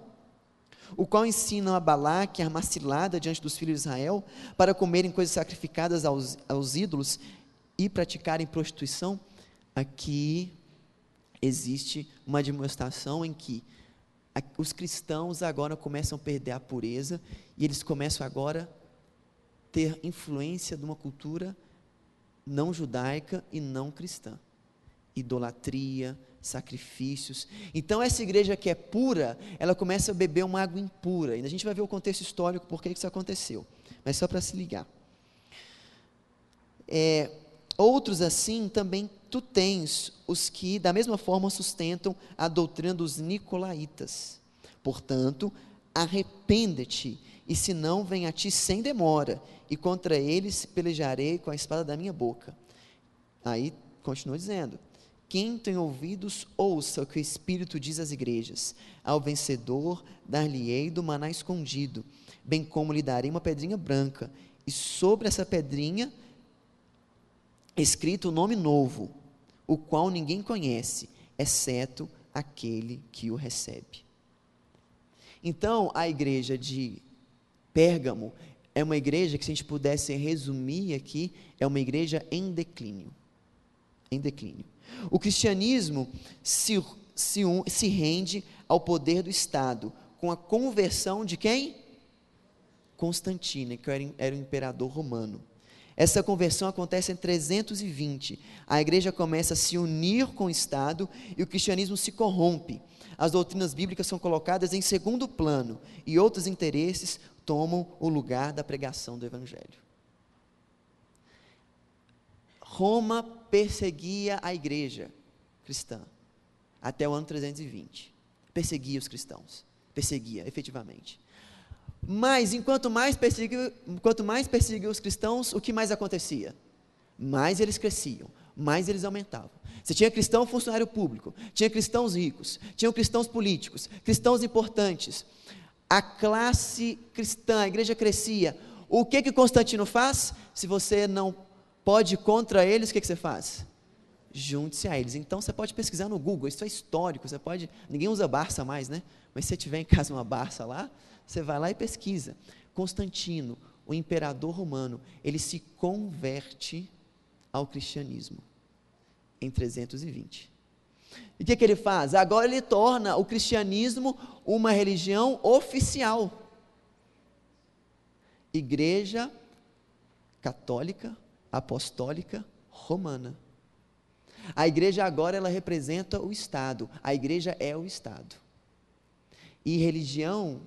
o qual ensinam a Balaque a macilada diante dos filhos de Israel, para comerem coisas sacrificadas aos ídolos e praticarem prostituição? Aqui existe uma demonstração em que os cristãos agora começam a perder a pureza, e eles começam agora a ter influência de uma cultura não judaica e não cristã. Idolatria, sacrifícios. Então essa igreja que é pura, ela começa a beber uma água impura, e a gente vai ver o contexto histórico, por que isso aconteceu, mas só para se ligar. Outros assim também tu tens os que da mesma forma sustentam a doutrina dos nicolaítas. Portanto, arrepende-te, e se não, vem a ti sem demora, e contra eles pelejarei com a espada da minha boca. Aí continua dizendo: quem tem ouvidos, ouça o que o Espírito diz às igrejas. Ao vencedor dar-lhe-ei do maná escondido, bem como lhe darei uma pedrinha branca, e sobre essa pedrinha escrito o nome novo, o qual ninguém conhece, exceto aquele que o recebe. Então, a igreja de Pérgamo é uma igreja que, se a gente pudesse resumir aqui, é uma igreja em declínio. Em declínio. O cristianismo se rende ao poder do Estado, com a conversão de quem? Constantino, que era o imperador romano. Essa conversão acontece em 320. A igreja começa a se unir com o Estado e o cristianismo se corrompe. As doutrinas bíblicas são colocadas em segundo plano e outros interesses tomam o lugar da pregação do Evangelho. Roma perseguia a igreja cristã até o ano 320. Perseguia os cristãos. Perseguia, efetivamente. Mas, enquanto mais perseguia os cristãos, o que mais acontecia? Mais eles cresciam, mais eles aumentavam. Você tinha cristão funcionário público, tinha cristãos ricos, tinham cristãos políticos, cristãos importantes. A classe cristã, a igreja crescia. O que Constantino faz? Se você não pode ir contra eles, o que você faz? Junte-se a eles. Então você pode pesquisar no Google, isso é histórico, você pode, ninguém usa Barça mais, né? Mas se você tiver em casa uma Barça lá, você vai lá e pesquisa. Constantino, o imperador romano, ele se converte ao cristianismo em 320. E o que ele faz? Agora ele torna o cristianismo uma religião oficial. Igreja católica, apostólica, romana. A igreja agora ela representa o Estado. A igreja é o Estado. E religião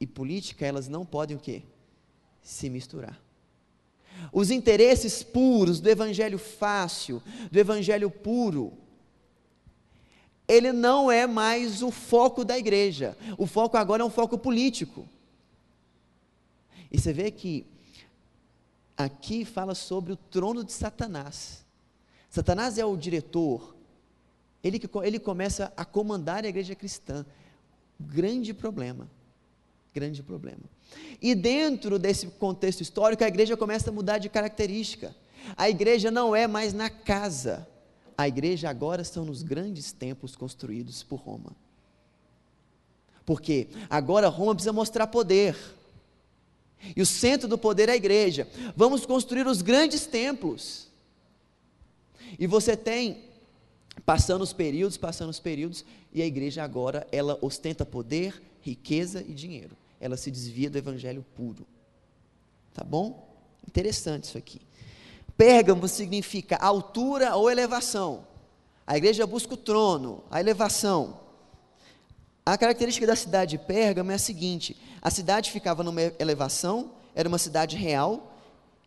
e política, elas não podem o quê? Se misturar. Os interesses puros do evangelho fácil, do evangelho puro, ele não é mais o foco da igreja. O foco agora é um foco político. E você vê que aqui fala sobre o trono de Satanás. Satanás é o diretor. Ele começa a comandar a igreja cristã. Grande problema. Grande problema. E dentro desse contexto histórico, a igreja começa a mudar de característica. A igreja não é mais na casa. A igreja agora estão nos grandes templos construídos por Roma. Por quê? Agora Roma precisa mostrar poder. E o centro do poder é a igreja. Vamos construir os grandes templos. E você tem, passando os períodos, e a igreja agora, ela ostenta poder, riqueza e dinheiro. Ela se desvia do evangelho puro. Tá bom? Interessante isso aqui. Pérgamo significa altura ou elevação. A igreja busca o trono, a elevação. A característica da cidade de Pérgamo é a seguinte: a cidade ficava numa elevação, era uma cidade real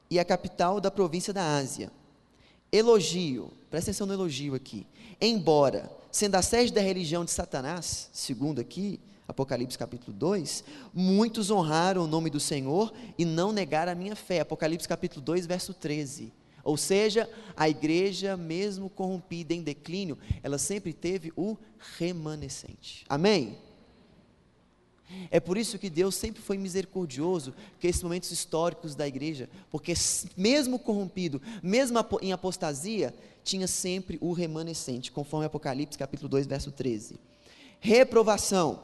e a capital da província da Ásia. Elogio, presta atenção no elogio aqui. Embora, sendo a sede da religião de Satanás, segundo aqui, Apocalipse capítulo 2, muitos honraram o nome do Senhor e não negaram a minha fé. Apocalipse capítulo 2, verso 13. Ou seja, a igreja, mesmo corrompida, em declínio, ela sempre teve o remanescente. Amém? É por isso que Deus sempre foi misericordioso com esses momentos históricos da igreja, porque mesmo corrompido, mesmo em apostasia, tinha sempre o remanescente, conforme Apocalipse capítulo 2, verso 13. Reprovação.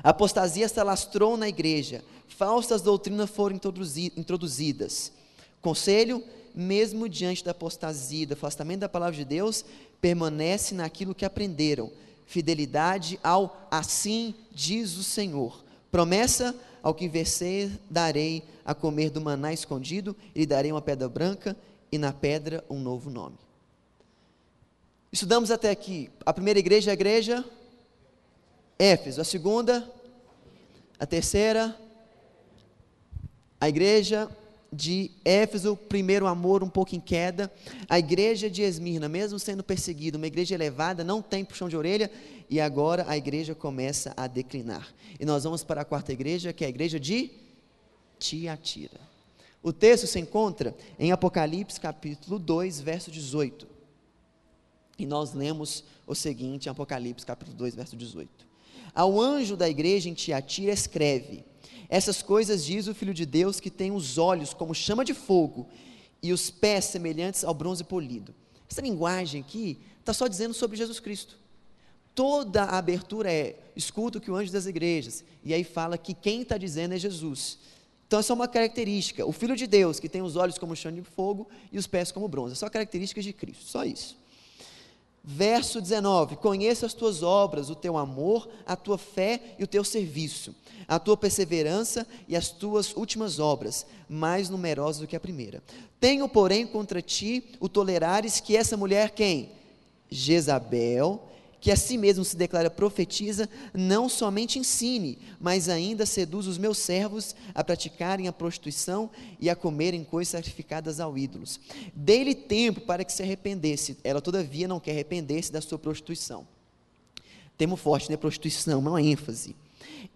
A apostasia se alastrou na igreja, falsas doutrinas foram introduzidas. Conselho: mesmo diante da apostasia, do afastamento da palavra de Deus, permanece naquilo que aprenderam. Fidelidade ao assim diz o Senhor. Promessa: ao que vencer darei a comer do maná escondido, e lhe darei uma pedra branca, e na pedra um novo nome. Estudamos até aqui. A primeira igreja é a igreja Éfeso. A segunda, a terceira, a igreja de Éfeso, primeiro amor um pouco em queda. A igreja de Esmirna, mesmo sendo perseguida, uma igreja elevada, não tem puxão de orelha, e agora a igreja começa a declinar. E nós vamos para a quarta igreja, que é a igreja de Tiatira. O texto se encontra em Apocalipse capítulo 2, verso 18. E nós lemos o seguinte em Apocalipse capítulo 2, verso 18. Ao anjo da igreja em Tiatira escreve: essas coisas diz o Filho de Deus, que tem os olhos como chama de fogo e os pés semelhantes ao bronze polido. Essa linguagem aqui está só dizendo sobre Jesus Cristo. Toda a abertura é: escuta o que o anjo das igrejas, e aí fala que quem está dizendo é Jesus. Então essa é uma característica, o Filho de Deus, que tem os olhos como chama de fogo e os pés como bronze, é só características de Cristo, só isso. Verso 19: conheço as tuas obras, o teu amor, a tua fé e o teu serviço, a tua perseverança e as tuas últimas obras, mais numerosas do que a primeira. Tenho, porém, contra ti o tolerares que essa mulher, quem? Jezabel, que a si mesmo se declara profetisa, não somente ensine, mas ainda seduz os meus servos a praticarem a prostituição e a comerem coisas sacrificadas aos ídolos. Dei-lhe tempo para que se arrependesse, ela todavia não quer arrepender-se da sua prostituição. Termo forte, né? Prostituição, uma ênfase.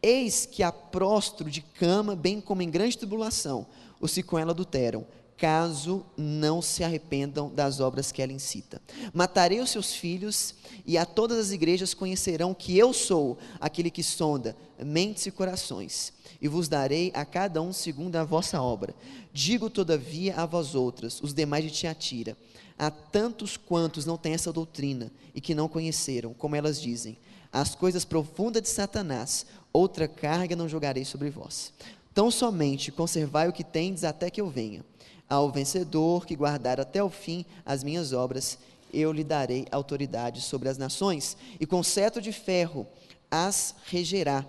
Eis que a prostro de cama, bem como em grande tribulação, os que com ela adulteram, caso não se arrependam das obras que ela incita. Matarei os seus filhos, e a todas as igrejas conhecerão que eu sou aquele que sonda mentes e corações, e vos darei a cada um segundo a vossa obra. Digo todavia a vós outras, os demais de Tiatira, a tantos quantos não têm essa doutrina, e que não conheceram, como elas dizem, as coisas profundas de Satanás, outra carga não jogarei sobre vós. Tão somente conservai o que tendes até que eu venha. Ao vencedor que guardar até o fim as minhas obras, eu lhe darei autoridade sobre as nações, e com cetro de ferro as regerá,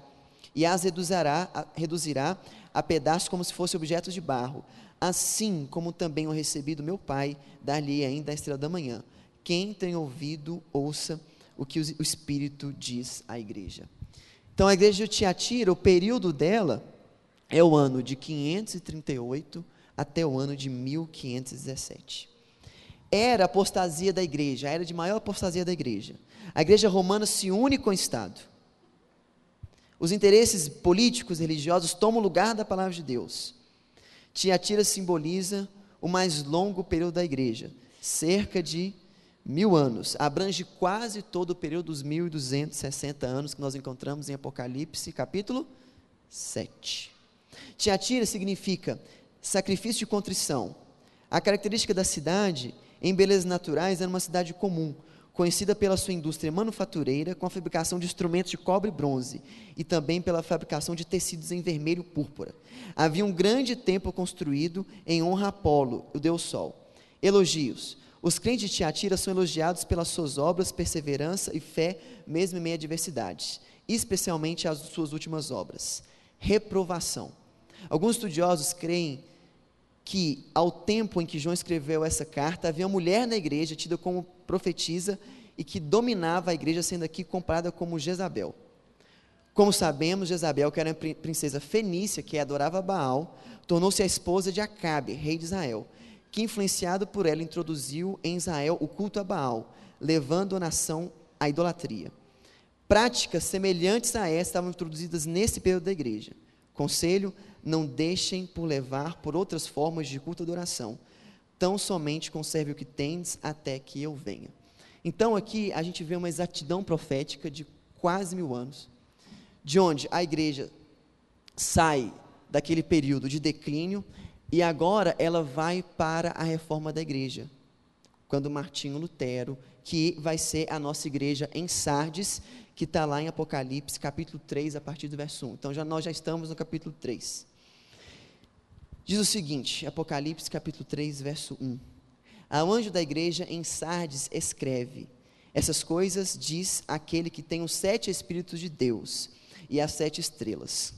e as reduzirá a pedaços como se fossem objetos de barro. Assim como também eu recebi do meu Pai, dar-lhe ainda a estrela da manhã. Quem tem ouvido, ouça o que o Espírito diz à igreja. Então a igreja de Tiatira, o período dela é o ano de 538 até o ano de 1517. Era a apostasia da igreja, era de maior apostasia da igreja. A igreja romana se une com o Estado. Os interesses políticos e religiosos tomam lugar da palavra de Deus. Tiatira simboliza o mais longo período da igreja, cerca de 1000 anos, abrange quase todo o período dos 1260 anos que nós encontramos em Apocalipse, capítulo 7. Tiatira significa sacrifício de contrição. A característica da cidade, em belezas naturais, era uma cidade comum, conhecida pela sua indústria manufatureira, com a fabricação de instrumentos de cobre e bronze, e também pela fabricação de tecidos em vermelho e púrpura. Havia um grande templo construído em honra a Apolo, o deus Sol. Elogios. Os crentes de Tiatira são elogiados pelas suas obras, perseverança e fé, mesmo em meio a adversidades, especialmente as suas últimas obras. Reprovação. Alguns estudiosos creem que, ao tempo em que João escreveu essa carta, havia uma mulher na igreja, tida como profetisa, e que dominava a igreja, sendo aqui comparada como Jezabel. Como sabemos, Jezabel, que era uma princesa fenícia, que adorava Baal, tornou-se a esposa de Acabe, rei de Israel, que, influenciado por ela, introduziu em Israel o culto a Baal, levando a nação à idolatria. Práticas semelhantes a essa estavam introduzidas nesse período da igreja. Conselho: não deixem por levar por outras formas de culto e adoração. Tão somente conserve o que tendes até que eu venha. Então aqui a gente vê uma exatidão profética de quase 1000 anos, de onde a igreja sai daquele período de declínio e agora ela vai para a reforma da igreja, quando Martinho Lutero, que vai ser a nossa igreja em Sardes, que está lá em Apocalipse, capítulo 3, a partir do verso 1. Então nós já estamos no capítulo 3. Diz o seguinte, Apocalipse, capítulo 3, verso 1. Ao anjo da igreja em Sardes escreve: essas coisas diz aquele que tem os 7 Espíritos de Deus e as 7 estrelas.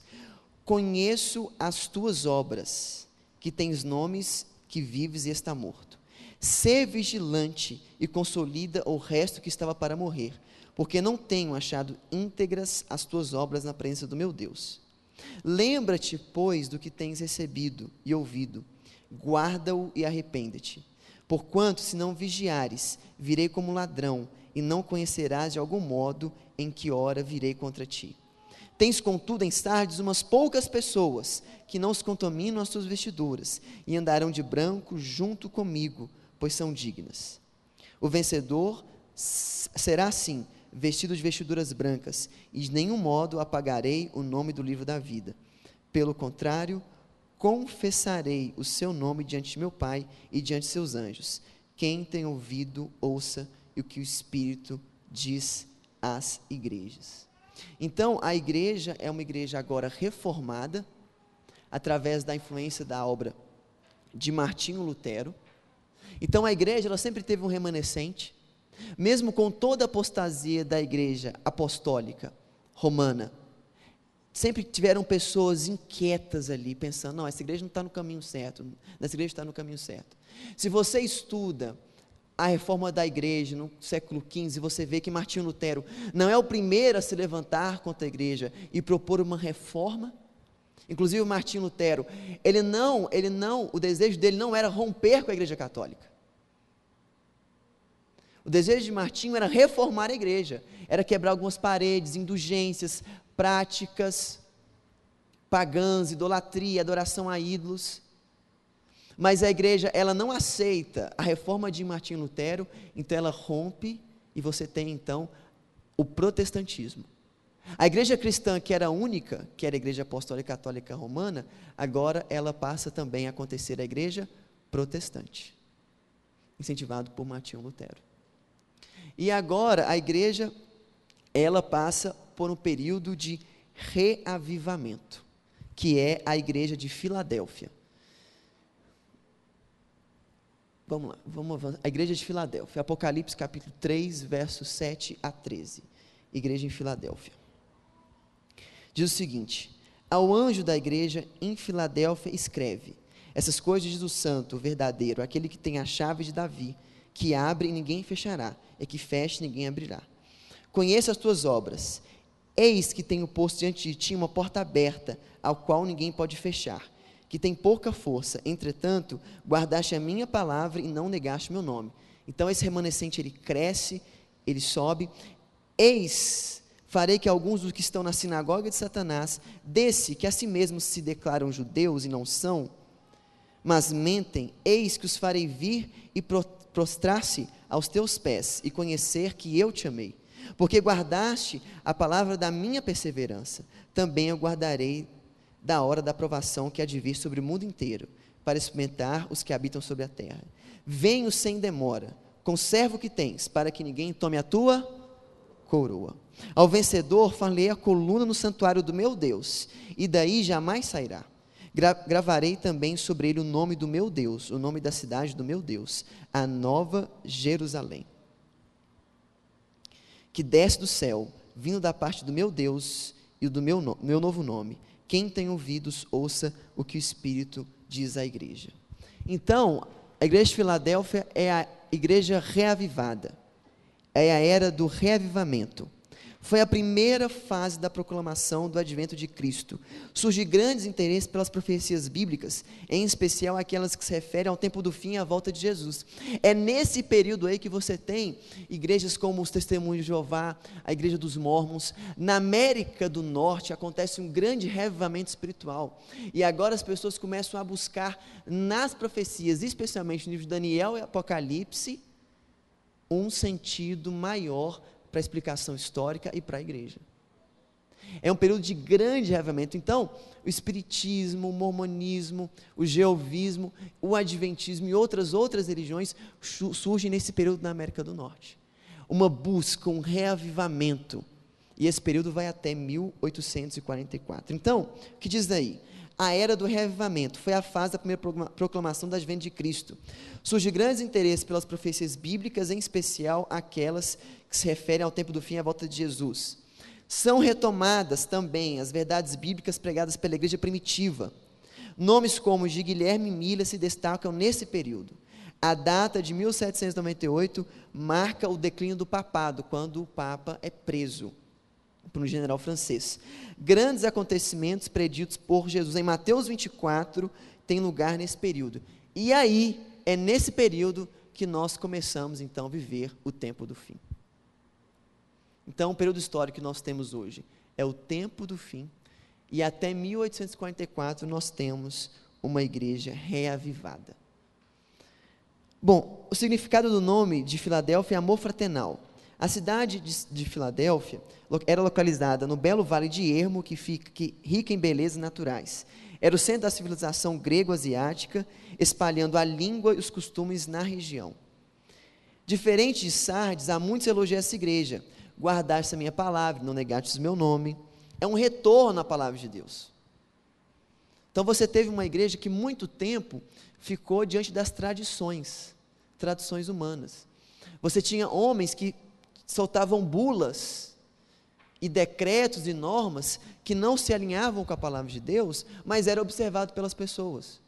Conheço as tuas obras, que tens nomes, que vives e está morto. Sê vigilante e consolida o resto que estava para morrer, porque não tenho achado íntegras as tuas obras na presença do meu Deus. Lembra-te, pois, do que tens recebido e ouvido, guarda-o e arrepende-te. Porquanto, se não vigiares, virei como ladrão, e não conhecerás de algum modo em que hora virei contra ti. Tens, contudo, em Sardes umas poucas pessoas, que não se contaminam as tuas vestiduras, e andarão de branco junto comigo, pois são dignas. O vencedor será assim, vestido de vestiduras brancas, e de nenhum modo apagarei o nome do livro da vida. Pelo contrário, confessarei o seu nome diante de meu Pai e diante de seus anjos. Quem tem ouvido, ouça o que o Espírito diz às igrejas. Então, a igreja é uma igreja agora reformada, através da influência da obra de Martinho Lutero. Então, a igreja ela sempre teve um remanescente, Mesmo com toda a apostasia da igreja apostólica romana, sempre tiveram pessoas inquietas ali, pensando, não, essa igreja não está no caminho certo, essa igreja está no caminho certo. Se você estuda a reforma da igreja no século XV, você vê que Martinho Lutero não é o primeiro a se levantar contra a igreja e propor uma reforma. Inclusive Martinho Lutero, o desejo dele não era romper com a igreja católica. O desejo de Martinho era reformar a igreja, era quebrar algumas paredes, indulgências, práticas pagãs, idolatria, adoração a ídolos. Mas a igreja, ela não aceita a reforma de Martinho Lutero, então ela rompe e você tem então o protestantismo. A igreja cristã, que era única, que era a igreja apostólica católica romana, agora ela passa também a acontecer a igreja protestante, incentivado por Martinho Lutero. E agora a igreja, ela passa por um período de reavivamento, que é a igreja de Filadélfia. Vamos lá, vamos avançar. A igreja de Filadélfia, Apocalipse capítulo 3, versos 7 a 13. Igreja em Filadélfia. Diz o seguinte: ao anjo da igreja em Filadélfia escreve: essas coisas diz o santo, o verdadeiro, aquele que tem a chave de Davi, que abre e ninguém fechará, e que fecha e ninguém abrirá. Conheço as tuas obras. Eis que tenho posto diante de ti uma porta aberta, ao qual ninguém pode fechar, que tem pouca força, entretanto, guardaste a minha palavra e não negaste meu nome. Então esse remanescente, ele cresce, ele sobe. Eis, farei que alguns dos que estão na sinagoga de Satanás, desse que a si mesmos se declaram judeus e não são, mas mentem, eis que os farei vir e prostrar-se aos teus pés e conhecer que eu te amei. Porque guardaste a palavra da minha perseverança, também eu guardarei da hora da provação que há de vir sobre o mundo inteiro, para experimentar os que habitam sobre a terra. Venho sem demora, conserva o que tens, para que ninguém tome a tua coroa. Ao vencedor farei a coluna no santuário do meu Deus, e daí jamais sairá. Gravarei também sobre ele o nome do meu Deus, o nome da cidade do meu Deus, a nova Jerusalém, que desce do céu, vindo da parte do meu Deus e do meu novo nome. Quem tem ouvidos, ouça o que o Espírito diz à igreja. Então, a igreja de Filadélfia é a igreja reavivada, é a era do reavivamento. Foi a primeira fase da proclamação do advento de Cristo. Surge grandes interesses pelas profecias bíblicas, em especial aquelas que se referem ao tempo do fim e à volta de Jesus. É nesse período aí que você tem igrejas como os Testemunhos de Jeová, a Igreja dos Mórmons. Na América do Norte acontece um grande reavivamento espiritual. E agora as pessoas começam a buscar nas profecias, especialmente no livro de Daniel e Apocalipse, um sentido maior para a explicação histórica e para a igreja. É um período de grande reavivamento. Então, o espiritismo, o mormonismo, o jeovismo, o adventismo e outras religiões surgem nesse período na América do Norte. Uma busca, um reavivamento. E esse período vai até 1844. Então, o que diz daí? A era do reavivamento foi a fase da primeira proclamação do advento de Cristo. Surge grandes interesses pelas profecias bíblicas, em especial aquelas que se referem ao tempo do fim e à volta de Jesus. São retomadas também as verdades bíblicas pregadas pela igreja primitiva. Nomes como de Guilherme Miller se destacam nesse período. A data de 1798 marca o declínio do papado, quando o Papa é preso por um general francês. Grandes acontecimentos preditos por Jesus em Mateus 24 têm lugar nesse período. E aí, é nesse período que nós começamos então a viver o tempo do fim. Então, o período histórico que nós temos hoje é o tempo do fim, e até 1844 nós temos uma igreja reavivada. Bom, o significado do nome de Filadélfia é amor fraternal. A cidade de Filadélfia era localizada no belo vale de Ermo, que fica rica em belezas naturais. Era o centro da civilização grego-asiática, espalhando a língua e os costumes na região. Diferente de Sardes, há muitos elogios a essa igreja. Guardaste a minha palavra, não negaste o meu nome. É um retorno à palavra de Deus. Então você teve uma igreja que muito tempo ficou diante das tradições humanas. Você tinha homens que soltavam bulas e decretos e normas que não se alinhavam com a palavra de Deus, mas era observado pelas pessoas.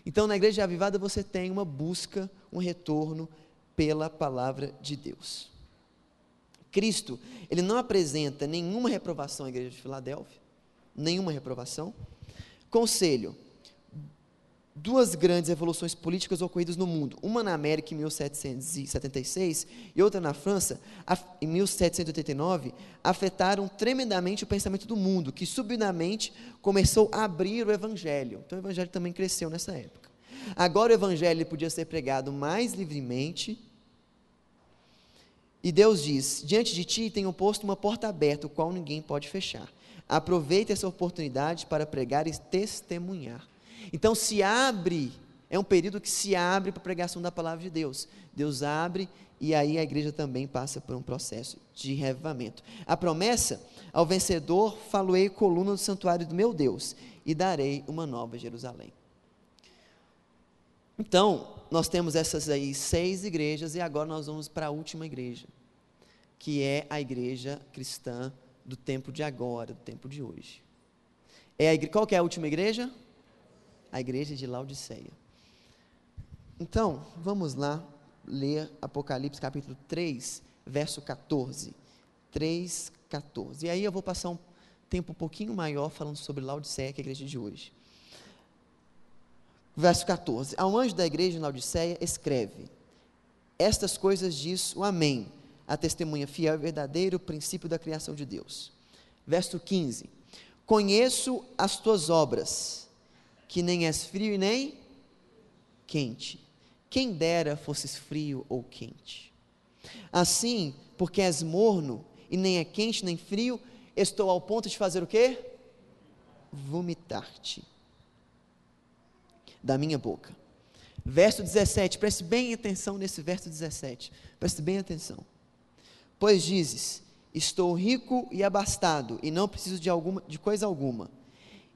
Então, na Igreja Avivada você tem uma busca, um retorno pela palavra de Deus. Cristo, ele não apresenta nenhuma reprovação à Igreja de Filadélfia, nenhuma reprovação. Conselho: duas grandes revoluções políticas ocorridas no mundo, uma na América em 1776 e outra na França em 1789, afetaram tremendamente o pensamento do mundo, que subitamente começou a abrir o Evangelho. Então o Evangelho também cresceu nessa época. Agora o Evangelho podia ser pregado mais livremente, e Deus diz: diante de ti tenho posto uma porta aberta, o qual ninguém pode fechar. Aproveite essa oportunidade para pregar e testemunhar. Então se abre, é um período que se abre para a pregação da palavra de Deus. Deus abre, e aí a igreja também passa por um processo de reavivamento. A promessa: ao vencedor faloei coluna do santuário do meu Deus, e darei uma nova Jerusalém. Então, nós temos essas aí 6 igrejas, e agora nós vamos para a última igreja, que é a igreja cristã do tempo de agora, do tempo de hoje. Qual que é a última igreja? A igreja de Laodiceia. Então, vamos lá ler Apocalipse capítulo 3, verso 14. 3, 14. E aí eu vou passar um tempo um pouquinho maior falando sobre Laodiceia, que é a igreja de hoje. Verso 14. Ao anjo da igreja de Laodiceia escreve: estas coisas diz o Amém, a testemunha fiel e verdadeira, o princípio da criação de Deus. Verso 15. Conheço as tuas obras, que nem és frio e nem quente. Quem dera fosses frio ou quente. Assim, porque és morno, e nem é quente nem frio, estou ao ponto de fazer o quê? Vomitar-te da minha boca. Verso 17, preste bem atenção nesse verso 17, preste bem atenção. Pois dizes: estou rico e abastado, e não preciso de coisa alguma,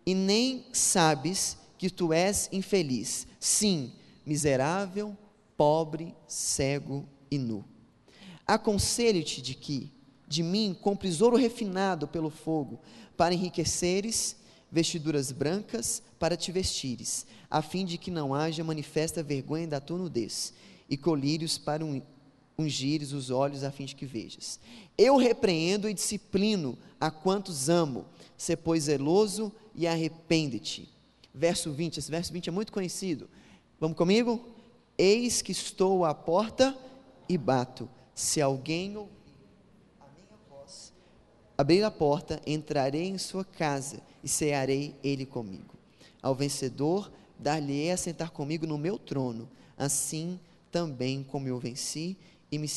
e nem sabes que tu és infeliz, sim, miserável, pobre, cego e nu. Aconselho-te de que de mim compres ouro refinado pelo fogo, para enriqueceres, vestiduras brancas para te vestires, a fim de que não haja manifesta vergonha da tua nudez, e colírios para ungires os olhos, a fim de que vejas. Eu repreendo e disciplino a quantos amo, sê pois zeloso e arrepende-te. Verso 20, esse verso 20 é muito conhecido. Vamos comigo? Eis que estou à porta e bato. Se alguém ouvir a minha voz, abrir a porta, entrarei em sua casa e cearei ele comigo. Ao vencedor, dar-lhe-ei a sentar comigo no meu trono, assim também como eu venci e me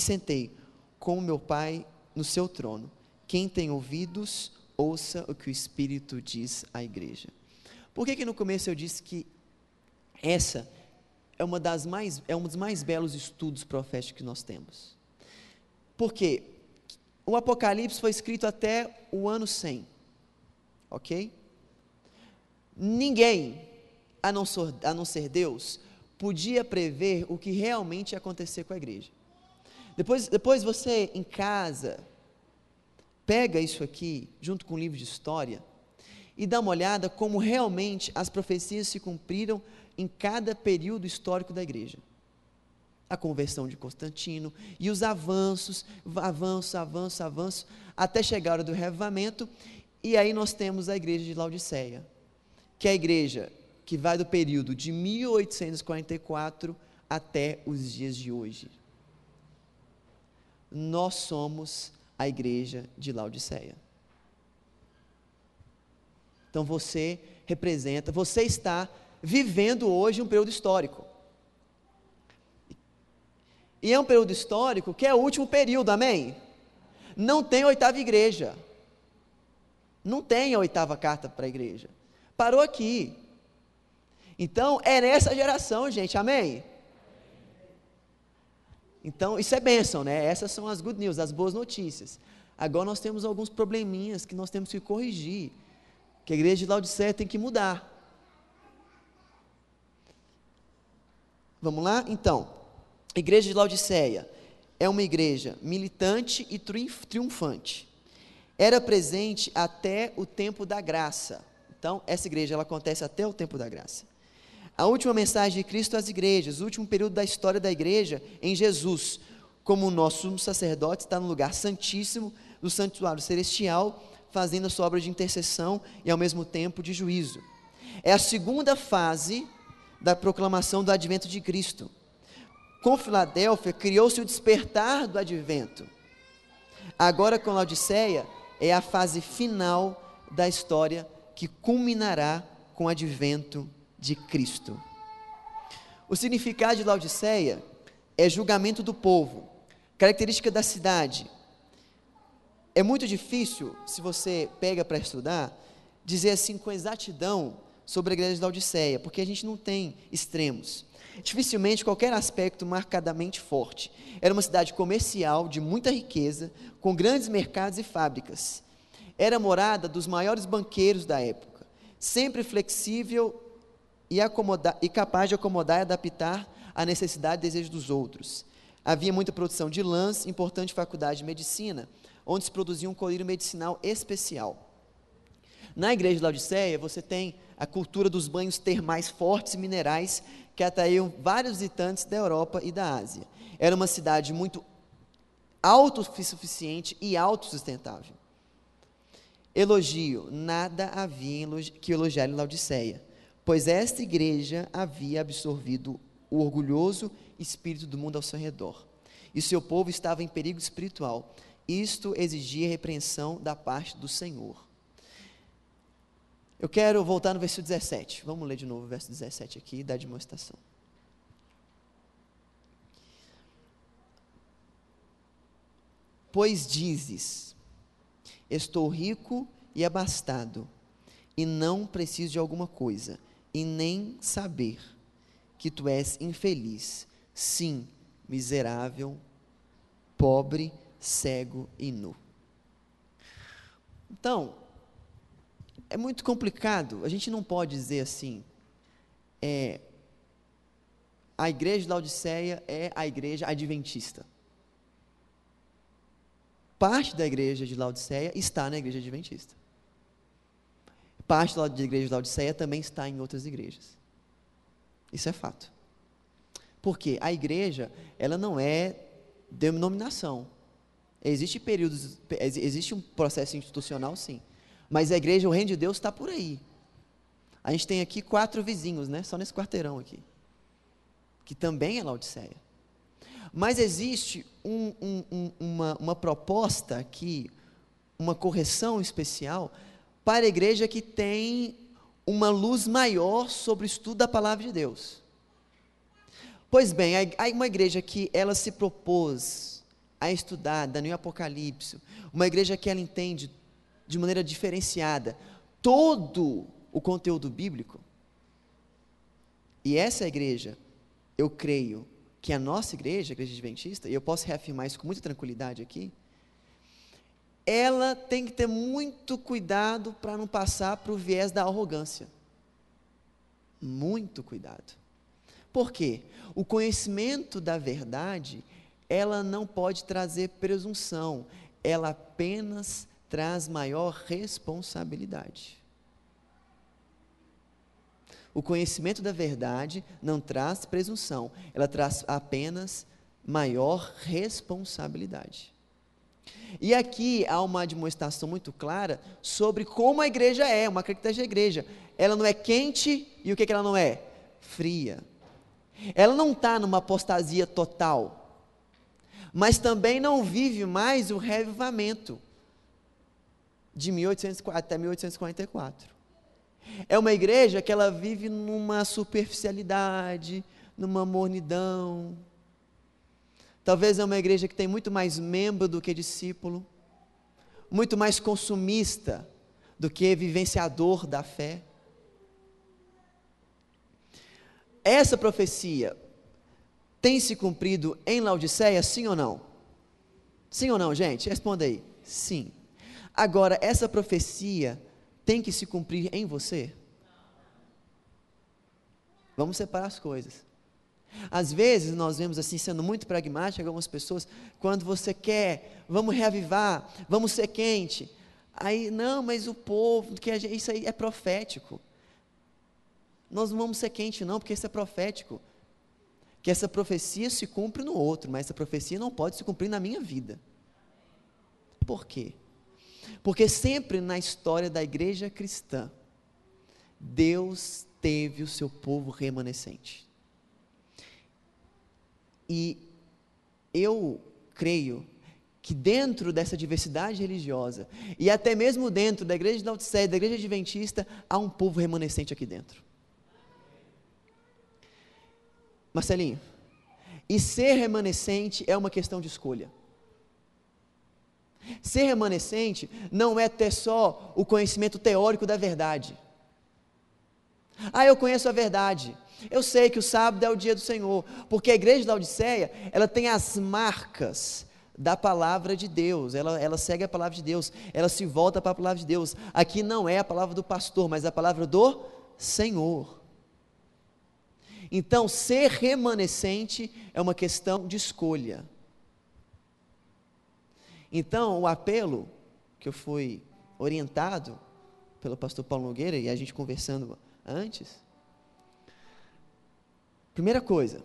sentei com meu Pai no seu trono. Quem tem ouvidos, ouça o que o Espírito diz à igreja. Por que no começo eu disse que essa é um dos mais belos estudos proféticos que nós temos? Porque o Apocalipse foi escrito até o ano 100, ok? Ninguém, a não ser Deus, podia prever o que realmente ia acontecer com a igreja. Depois você, em casa, pega isso aqui, junto com o livro de história, e dá uma olhada como realmente as profecias se cumpriram em cada período histórico da igreja. A conversão de Constantino, e os avanço, até chegar a hora do reavivamento, e aí nós temos a igreja de Laodiceia, que é a igreja que vai do período de 1844 até os dias de hoje. Nós somos a igreja de Laodiceia. Então você está vivendo hoje um período histórico. E é um período histórico que é o último período, amém? Não tem a 8ª igreja. Não tem a 8ª carta para a igreja. Parou aqui. Então, é nessa geração, gente, amém? Então, isso é bênção, né? Essas são as good news, as boas notícias. Agora nós temos alguns probleminhas que nós temos que corrigir, que a igreja de Laodiceia tem que mudar. Vamos lá? Então, Igreja de Laodiceia é uma igreja militante e triunfante. Era presente até o tempo da graça. Então, essa igreja ela acontece até o tempo da graça. A última mensagem de Cristo às igrejas, o último período da história da igreja em Jesus, como o nosso sumo sacerdote está no lugar santíssimo do santuário celestial, fazendo a sua obra de intercessão e ao mesmo tempo de juízo. É a segunda fase da proclamação do advento de Cristo. Com Filadélfia, criou-se o despertar do advento. Agora, com Laodiceia, é a fase final da história que culminará com o advento de Cristo. O significado de Laodiceia é julgamento do povo, característica da cidade. É muito difícil, se você pega para estudar, dizer assim com exatidão sobre a igreja de Laodiceia, porque a gente não tem extremos. Dificilmente qualquer aspecto marcadamente forte. Era uma cidade comercial de muita riqueza, com grandes mercados e fábricas. Era morada dos maiores banqueiros da época, sempre flexível e capaz de acomodar e adaptar a necessidade e desejo dos outros. Havia muita produção de lãs, importante faculdade de medicina, onde se produzia um colírio medicinal especial. Na igreja de Laodiceia, você tem a cultura dos banhos termais fortes e minerais que atraíam vários visitantes da Europa e da Ásia. Era uma cidade muito autossuficiente e autossustentável. Elogio, nada havia que elogiar em Laodiceia, pois esta igreja havia absorvido o orgulhoso espírito do mundo ao seu redor, e seu povo estava em perigo espiritual. Isto exigia repreensão da parte do Senhor. Eu quero voltar no versículo 17. Vamos ler de novo o verso 17 aqui, da demonstração. Pois dizes, estou rico e abastado, e não preciso de alguma coisa, e nem saber que tu és infeliz, sim, miserável, pobre, cego e nu. Então, é muito complicado, a gente não pode dizer assim, a igreja de Laodiceia é a igreja adventista. Parte da igreja de Laodiceia está na igreja adventista. Parte da igreja de Laodiceia também está em outras igrejas. Isso é fato. Porque a igreja, ela não é denominação. Existe um processo institucional, sim. Mas a igreja, o reino de Deus está por aí. A gente tem aqui 4 vizinhos, né? Só nesse quarteirão aqui. Que também é Laodiceia. Mas existe uma proposta aqui, uma correção especial para a igreja que tem uma luz maior sobre o estudo da palavra de Deus. Pois bem, há uma igreja que ela se propôs a estudar Daniel e Apocalipse, uma igreja que ela entende de maneira diferenciada todo o conteúdo bíblico. E essa igreja, eu creio que a nossa igreja, a igreja adventista, e eu posso reafirmar isso com muita tranquilidade aqui, ela tem que ter muito cuidado para não passar para o viés da arrogância. Muito cuidado. Por quê? O conhecimento da verdade, ela não pode trazer presunção, ela apenas traz maior responsabilidade. O conhecimento da verdade não traz presunção, ela traz apenas maior responsabilidade. E aqui há uma demonstração muito clara sobre como a igreja é, uma característica da igreja. Ela não é quente e o que ela não é? Fria. Ela não está numa apostasia total, mas também não vive mais o reavivamento de 1804 até 1844. É uma igreja que ela vive numa superficialidade, numa mornidão. Talvez é uma igreja que tem muito mais membro do que discípulo, muito mais consumista do que vivenciador da fé. Essa profecia tem se cumprido em Laodiceia, sim ou não? Sim ou não, gente? Responda aí. Sim. Agora, essa profecia tem que se cumprir em você? Vamos separar as coisas. Às vezes nós vemos assim, sendo muito pragmático, algumas pessoas, quando você quer, vamos reavivar, vamos ser quente. Aí, não, mas o povo, isso aí é profético. Nós não vamos ser quente não, porque isso é profético. Que essa profecia se cumpre no outro, mas essa profecia não pode se cumprir na minha vida. Por quê? Porque sempre na história da igreja cristã, Deus teve o seu povo remanescente. E eu creio que dentro dessa diversidade religiosa, e até mesmo dentro da igreja de Laodiceia, da igreja adventista, há um povo remanescente aqui dentro. Marcelinho, e ser remanescente é uma questão de escolha. Ser remanescente não é ter só o conhecimento teórico da verdade. Eu conheço a verdade, eu sei que o sábado é o dia do Senhor, porque a igreja da Laodiceia, ela tem as marcas da palavra de Deus, ela segue a palavra de Deus, ela se volta para a palavra de Deus. Aqui não é a palavra do pastor, mas a palavra do Senhor. Então, ser remanescente é uma questão de escolha. Então, o apelo que eu fui orientado pelo pastor Paulo Nogueira, e a gente conversando antes, primeira coisa,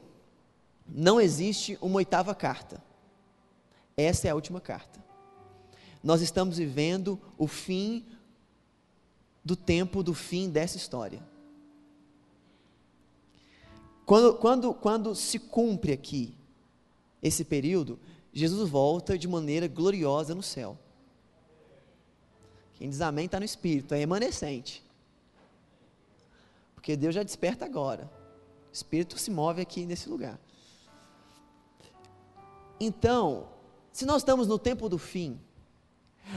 não existe uma 8ª carta. Essa é a última carta. Nós estamos vivendo o fim do tempo, do fim dessa história. Quando se cumpre aqui esse período, Jesus volta de maneira gloriosa no céu. Quem diz amém está no Espírito, é remanescente. Porque Deus já desperta agora. O Espírito se move aqui nesse lugar. Então, se nós estamos no tempo do fim,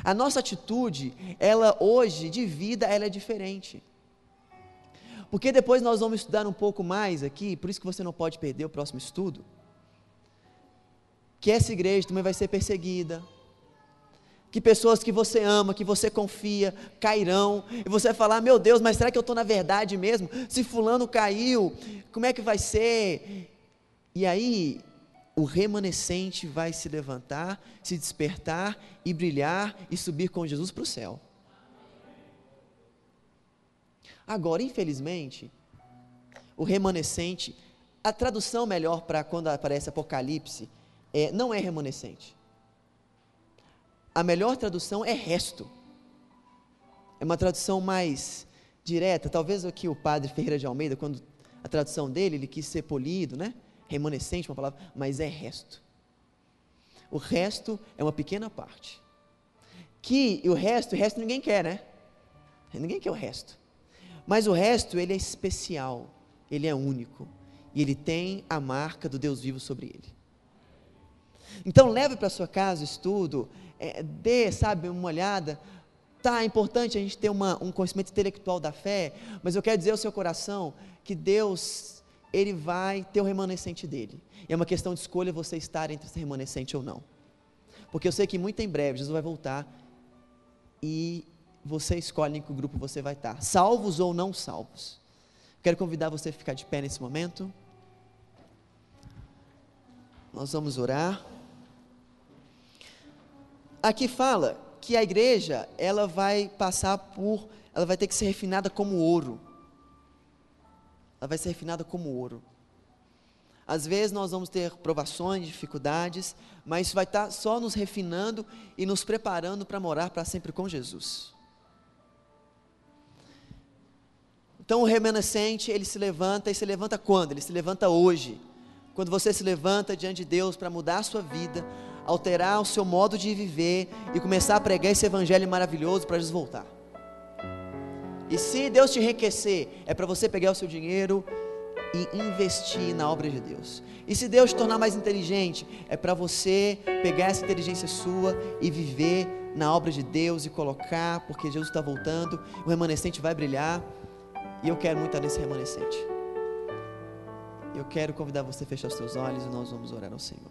a nossa atitude, ela hoje, de vida, ela é diferente. Porque depois nós vamos estudar um pouco mais aqui, por isso que você não pode perder o próximo estudo, que essa igreja também vai ser perseguida, que pessoas que você ama, que você confia, cairão, e você vai falar, meu Deus, mas será que eu estou na verdade mesmo? Se fulano caiu, como é que vai ser? E aí, o remanescente vai se levantar, se despertar e brilhar e subir com Jesus para o céu. Agora, infelizmente, o remanescente, a tradução melhor para quando aparece Apocalipse, não é remanescente. A melhor tradução é resto. É uma tradução mais direta. Talvez aqui o padre Ferreira de Almeida, quando a tradução dele, ele quis ser polido, né? Remanescente, uma palavra, mas é resto. O resto é uma pequena parte. O resto ninguém quer, né? Ninguém quer o resto. Mas o resto, ele é especial, ele é único, e ele tem a marca do Deus vivo sobre ele. Então, leve para sua casa o estudo, dê, uma olhada. É importante a gente ter um conhecimento intelectual da fé, mas eu quero dizer ao seu coração que Deus, ele vai ter o remanescente dele. E é uma questão de escolha você estar entre esse remanescente ou não. Porque eu sei que muito em breve Jesus vai voltar e você escolhe em que grupo você vai estar, salvos ou não salvos. Quero convidar você a ficar de pé nesse momento. Nós vamos orar. Aqui fala que a igreja, ela vai ter que ser refinada como ouro. Ela vai ser refinada como ouro. Às vezes nós vamos ter provações, dificuldades, mas isso vai estar só nos refinando e nos preparando para morar para sempre com Jesus. Então o remanescente, ele se levanta, e se levanta quando? Ele se levanta hoje. Quando você se levanta diante de Deus para mudar a sua vida, alterar o seu modo de viver e começar a pregar esse evangelho maravilhoso para Jesus voltar. E se Deus te enriquecer, é para você pegar o seu dinheiro e investir na obra de Deus. E se Deus te tornar mais inteligente, é para você pegar essa inteligência sua e viver na obra de Deus e colocar, porque Jesus está voltando, o remanescente vai brilhar. E eu quero muito estar nesse remanescente. Eu quero convidar você a fechar os seus olhos e nós vamos orar ao Senhor.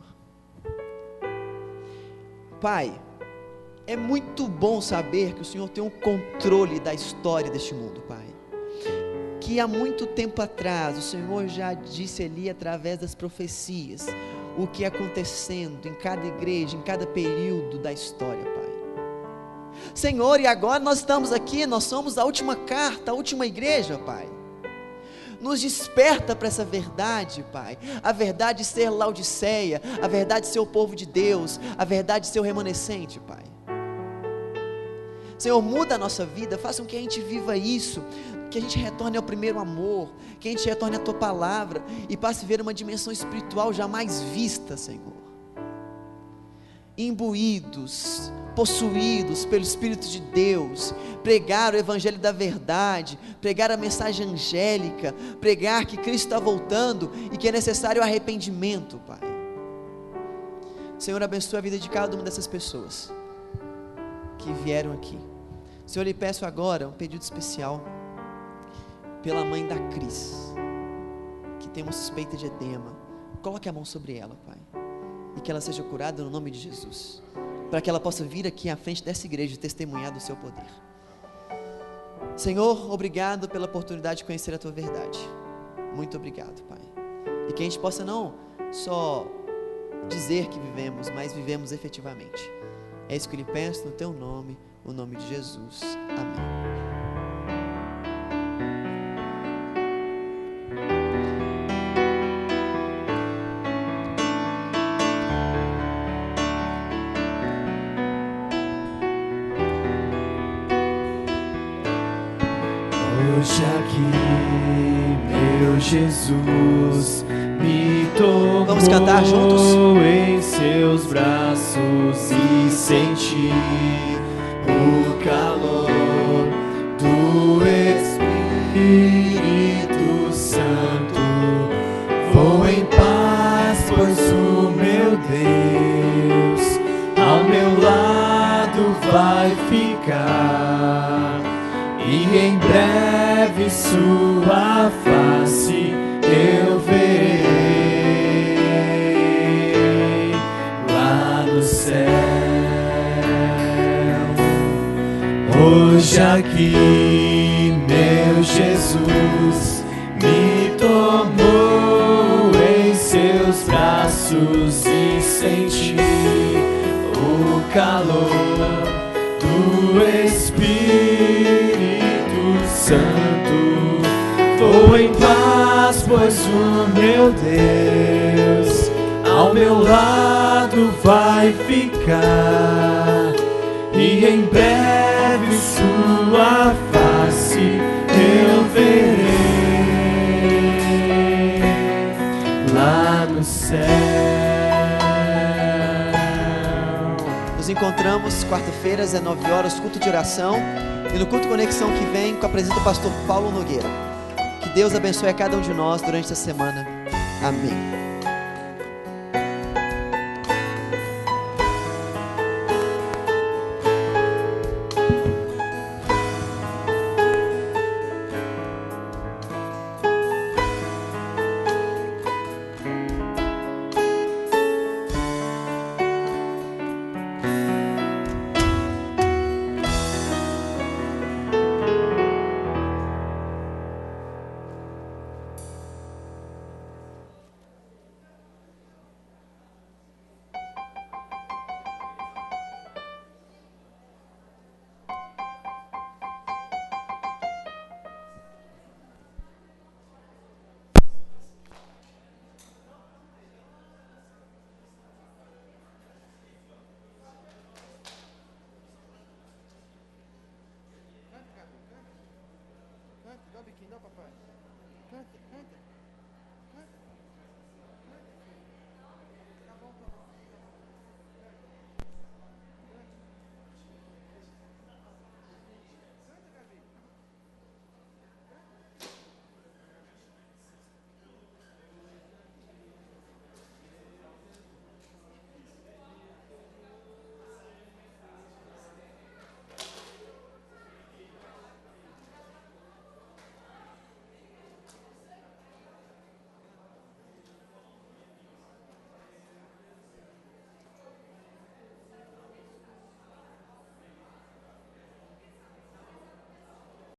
Pai, é muito bom saber que o Senhor tem um controle da história deste mundo, Pai. que há muito tempo atrás o Senhor já disse ali através das profecias o que ia acontecendo em cada igreja, em cada período da história, Pai. Senhor, e agora nós estamos aqui, nós somos a última carta, a última igreja, Pai. Nos desperta para essa verdade, Pai. A verdade de ser Laodiceia, a verdade de ser o povo de Deus, a verdade de ser o remanescente, Pai. Senhor, muda a nossa vida, faça com que a gente viva isso, que a gente retorne ao primeiro amor, que a gente retorne à Tua palavra e passe a ver uma dimensão espiritual jamais vista, Senhor. Imbuídos, possuídos pelo Espírito de Deus, pregar o Evangelho da verdade, pregar a mensagem angélica, pregar que Cristo está voltando e que é necessário arrependimento, Pai. Senhor, abençoa a vida de cada uma dessas pessoas que vieram aqui. Senhor, eu lhe peço agora um pedido especial pela mãe da Cris, que tem uma suspeita de edema. Coloque a mão sobre ela, Pai, e que ela seja curada no nome de Jesus, para que ela possa vir aqui à frente dessa igreja e testemunhar do seu poder. Senhor, obrigado pela oportunidade de conhecer a Tua verdade. Muito obrigado, Pai. E que a gente possa não só dizer que vivemos, mas vivemos efetivamente. É isso que eu lhe peço no Teu nome, no nome de Jesus. Amém. Hoje aqui, meu Jesus me tomou. Vamos cantar juntos? Em seus braços e senti o calor do Espírito Santo. Vou em paz, pois o meu Deus ao meu lado vai ficar. E em breve sua face eu verei lá no céu. Hoje aqui, meu Jesus me tomou em seus braços e senti o calor do Espírito Santo. Vou em paz, pois o meu Deus ao meu lado vai ficar. E em breve sua face eu verei lá no céu. Nos encontramos quarta-feira às 19 horas, culto de oração, e no culto Conexão que vem com a presença do pastor Paulo Nogueira. Que Deus abençoe a cada um de nós durante essa semana. Amém. Canta, dá um biquinho, dá, papai. Canta.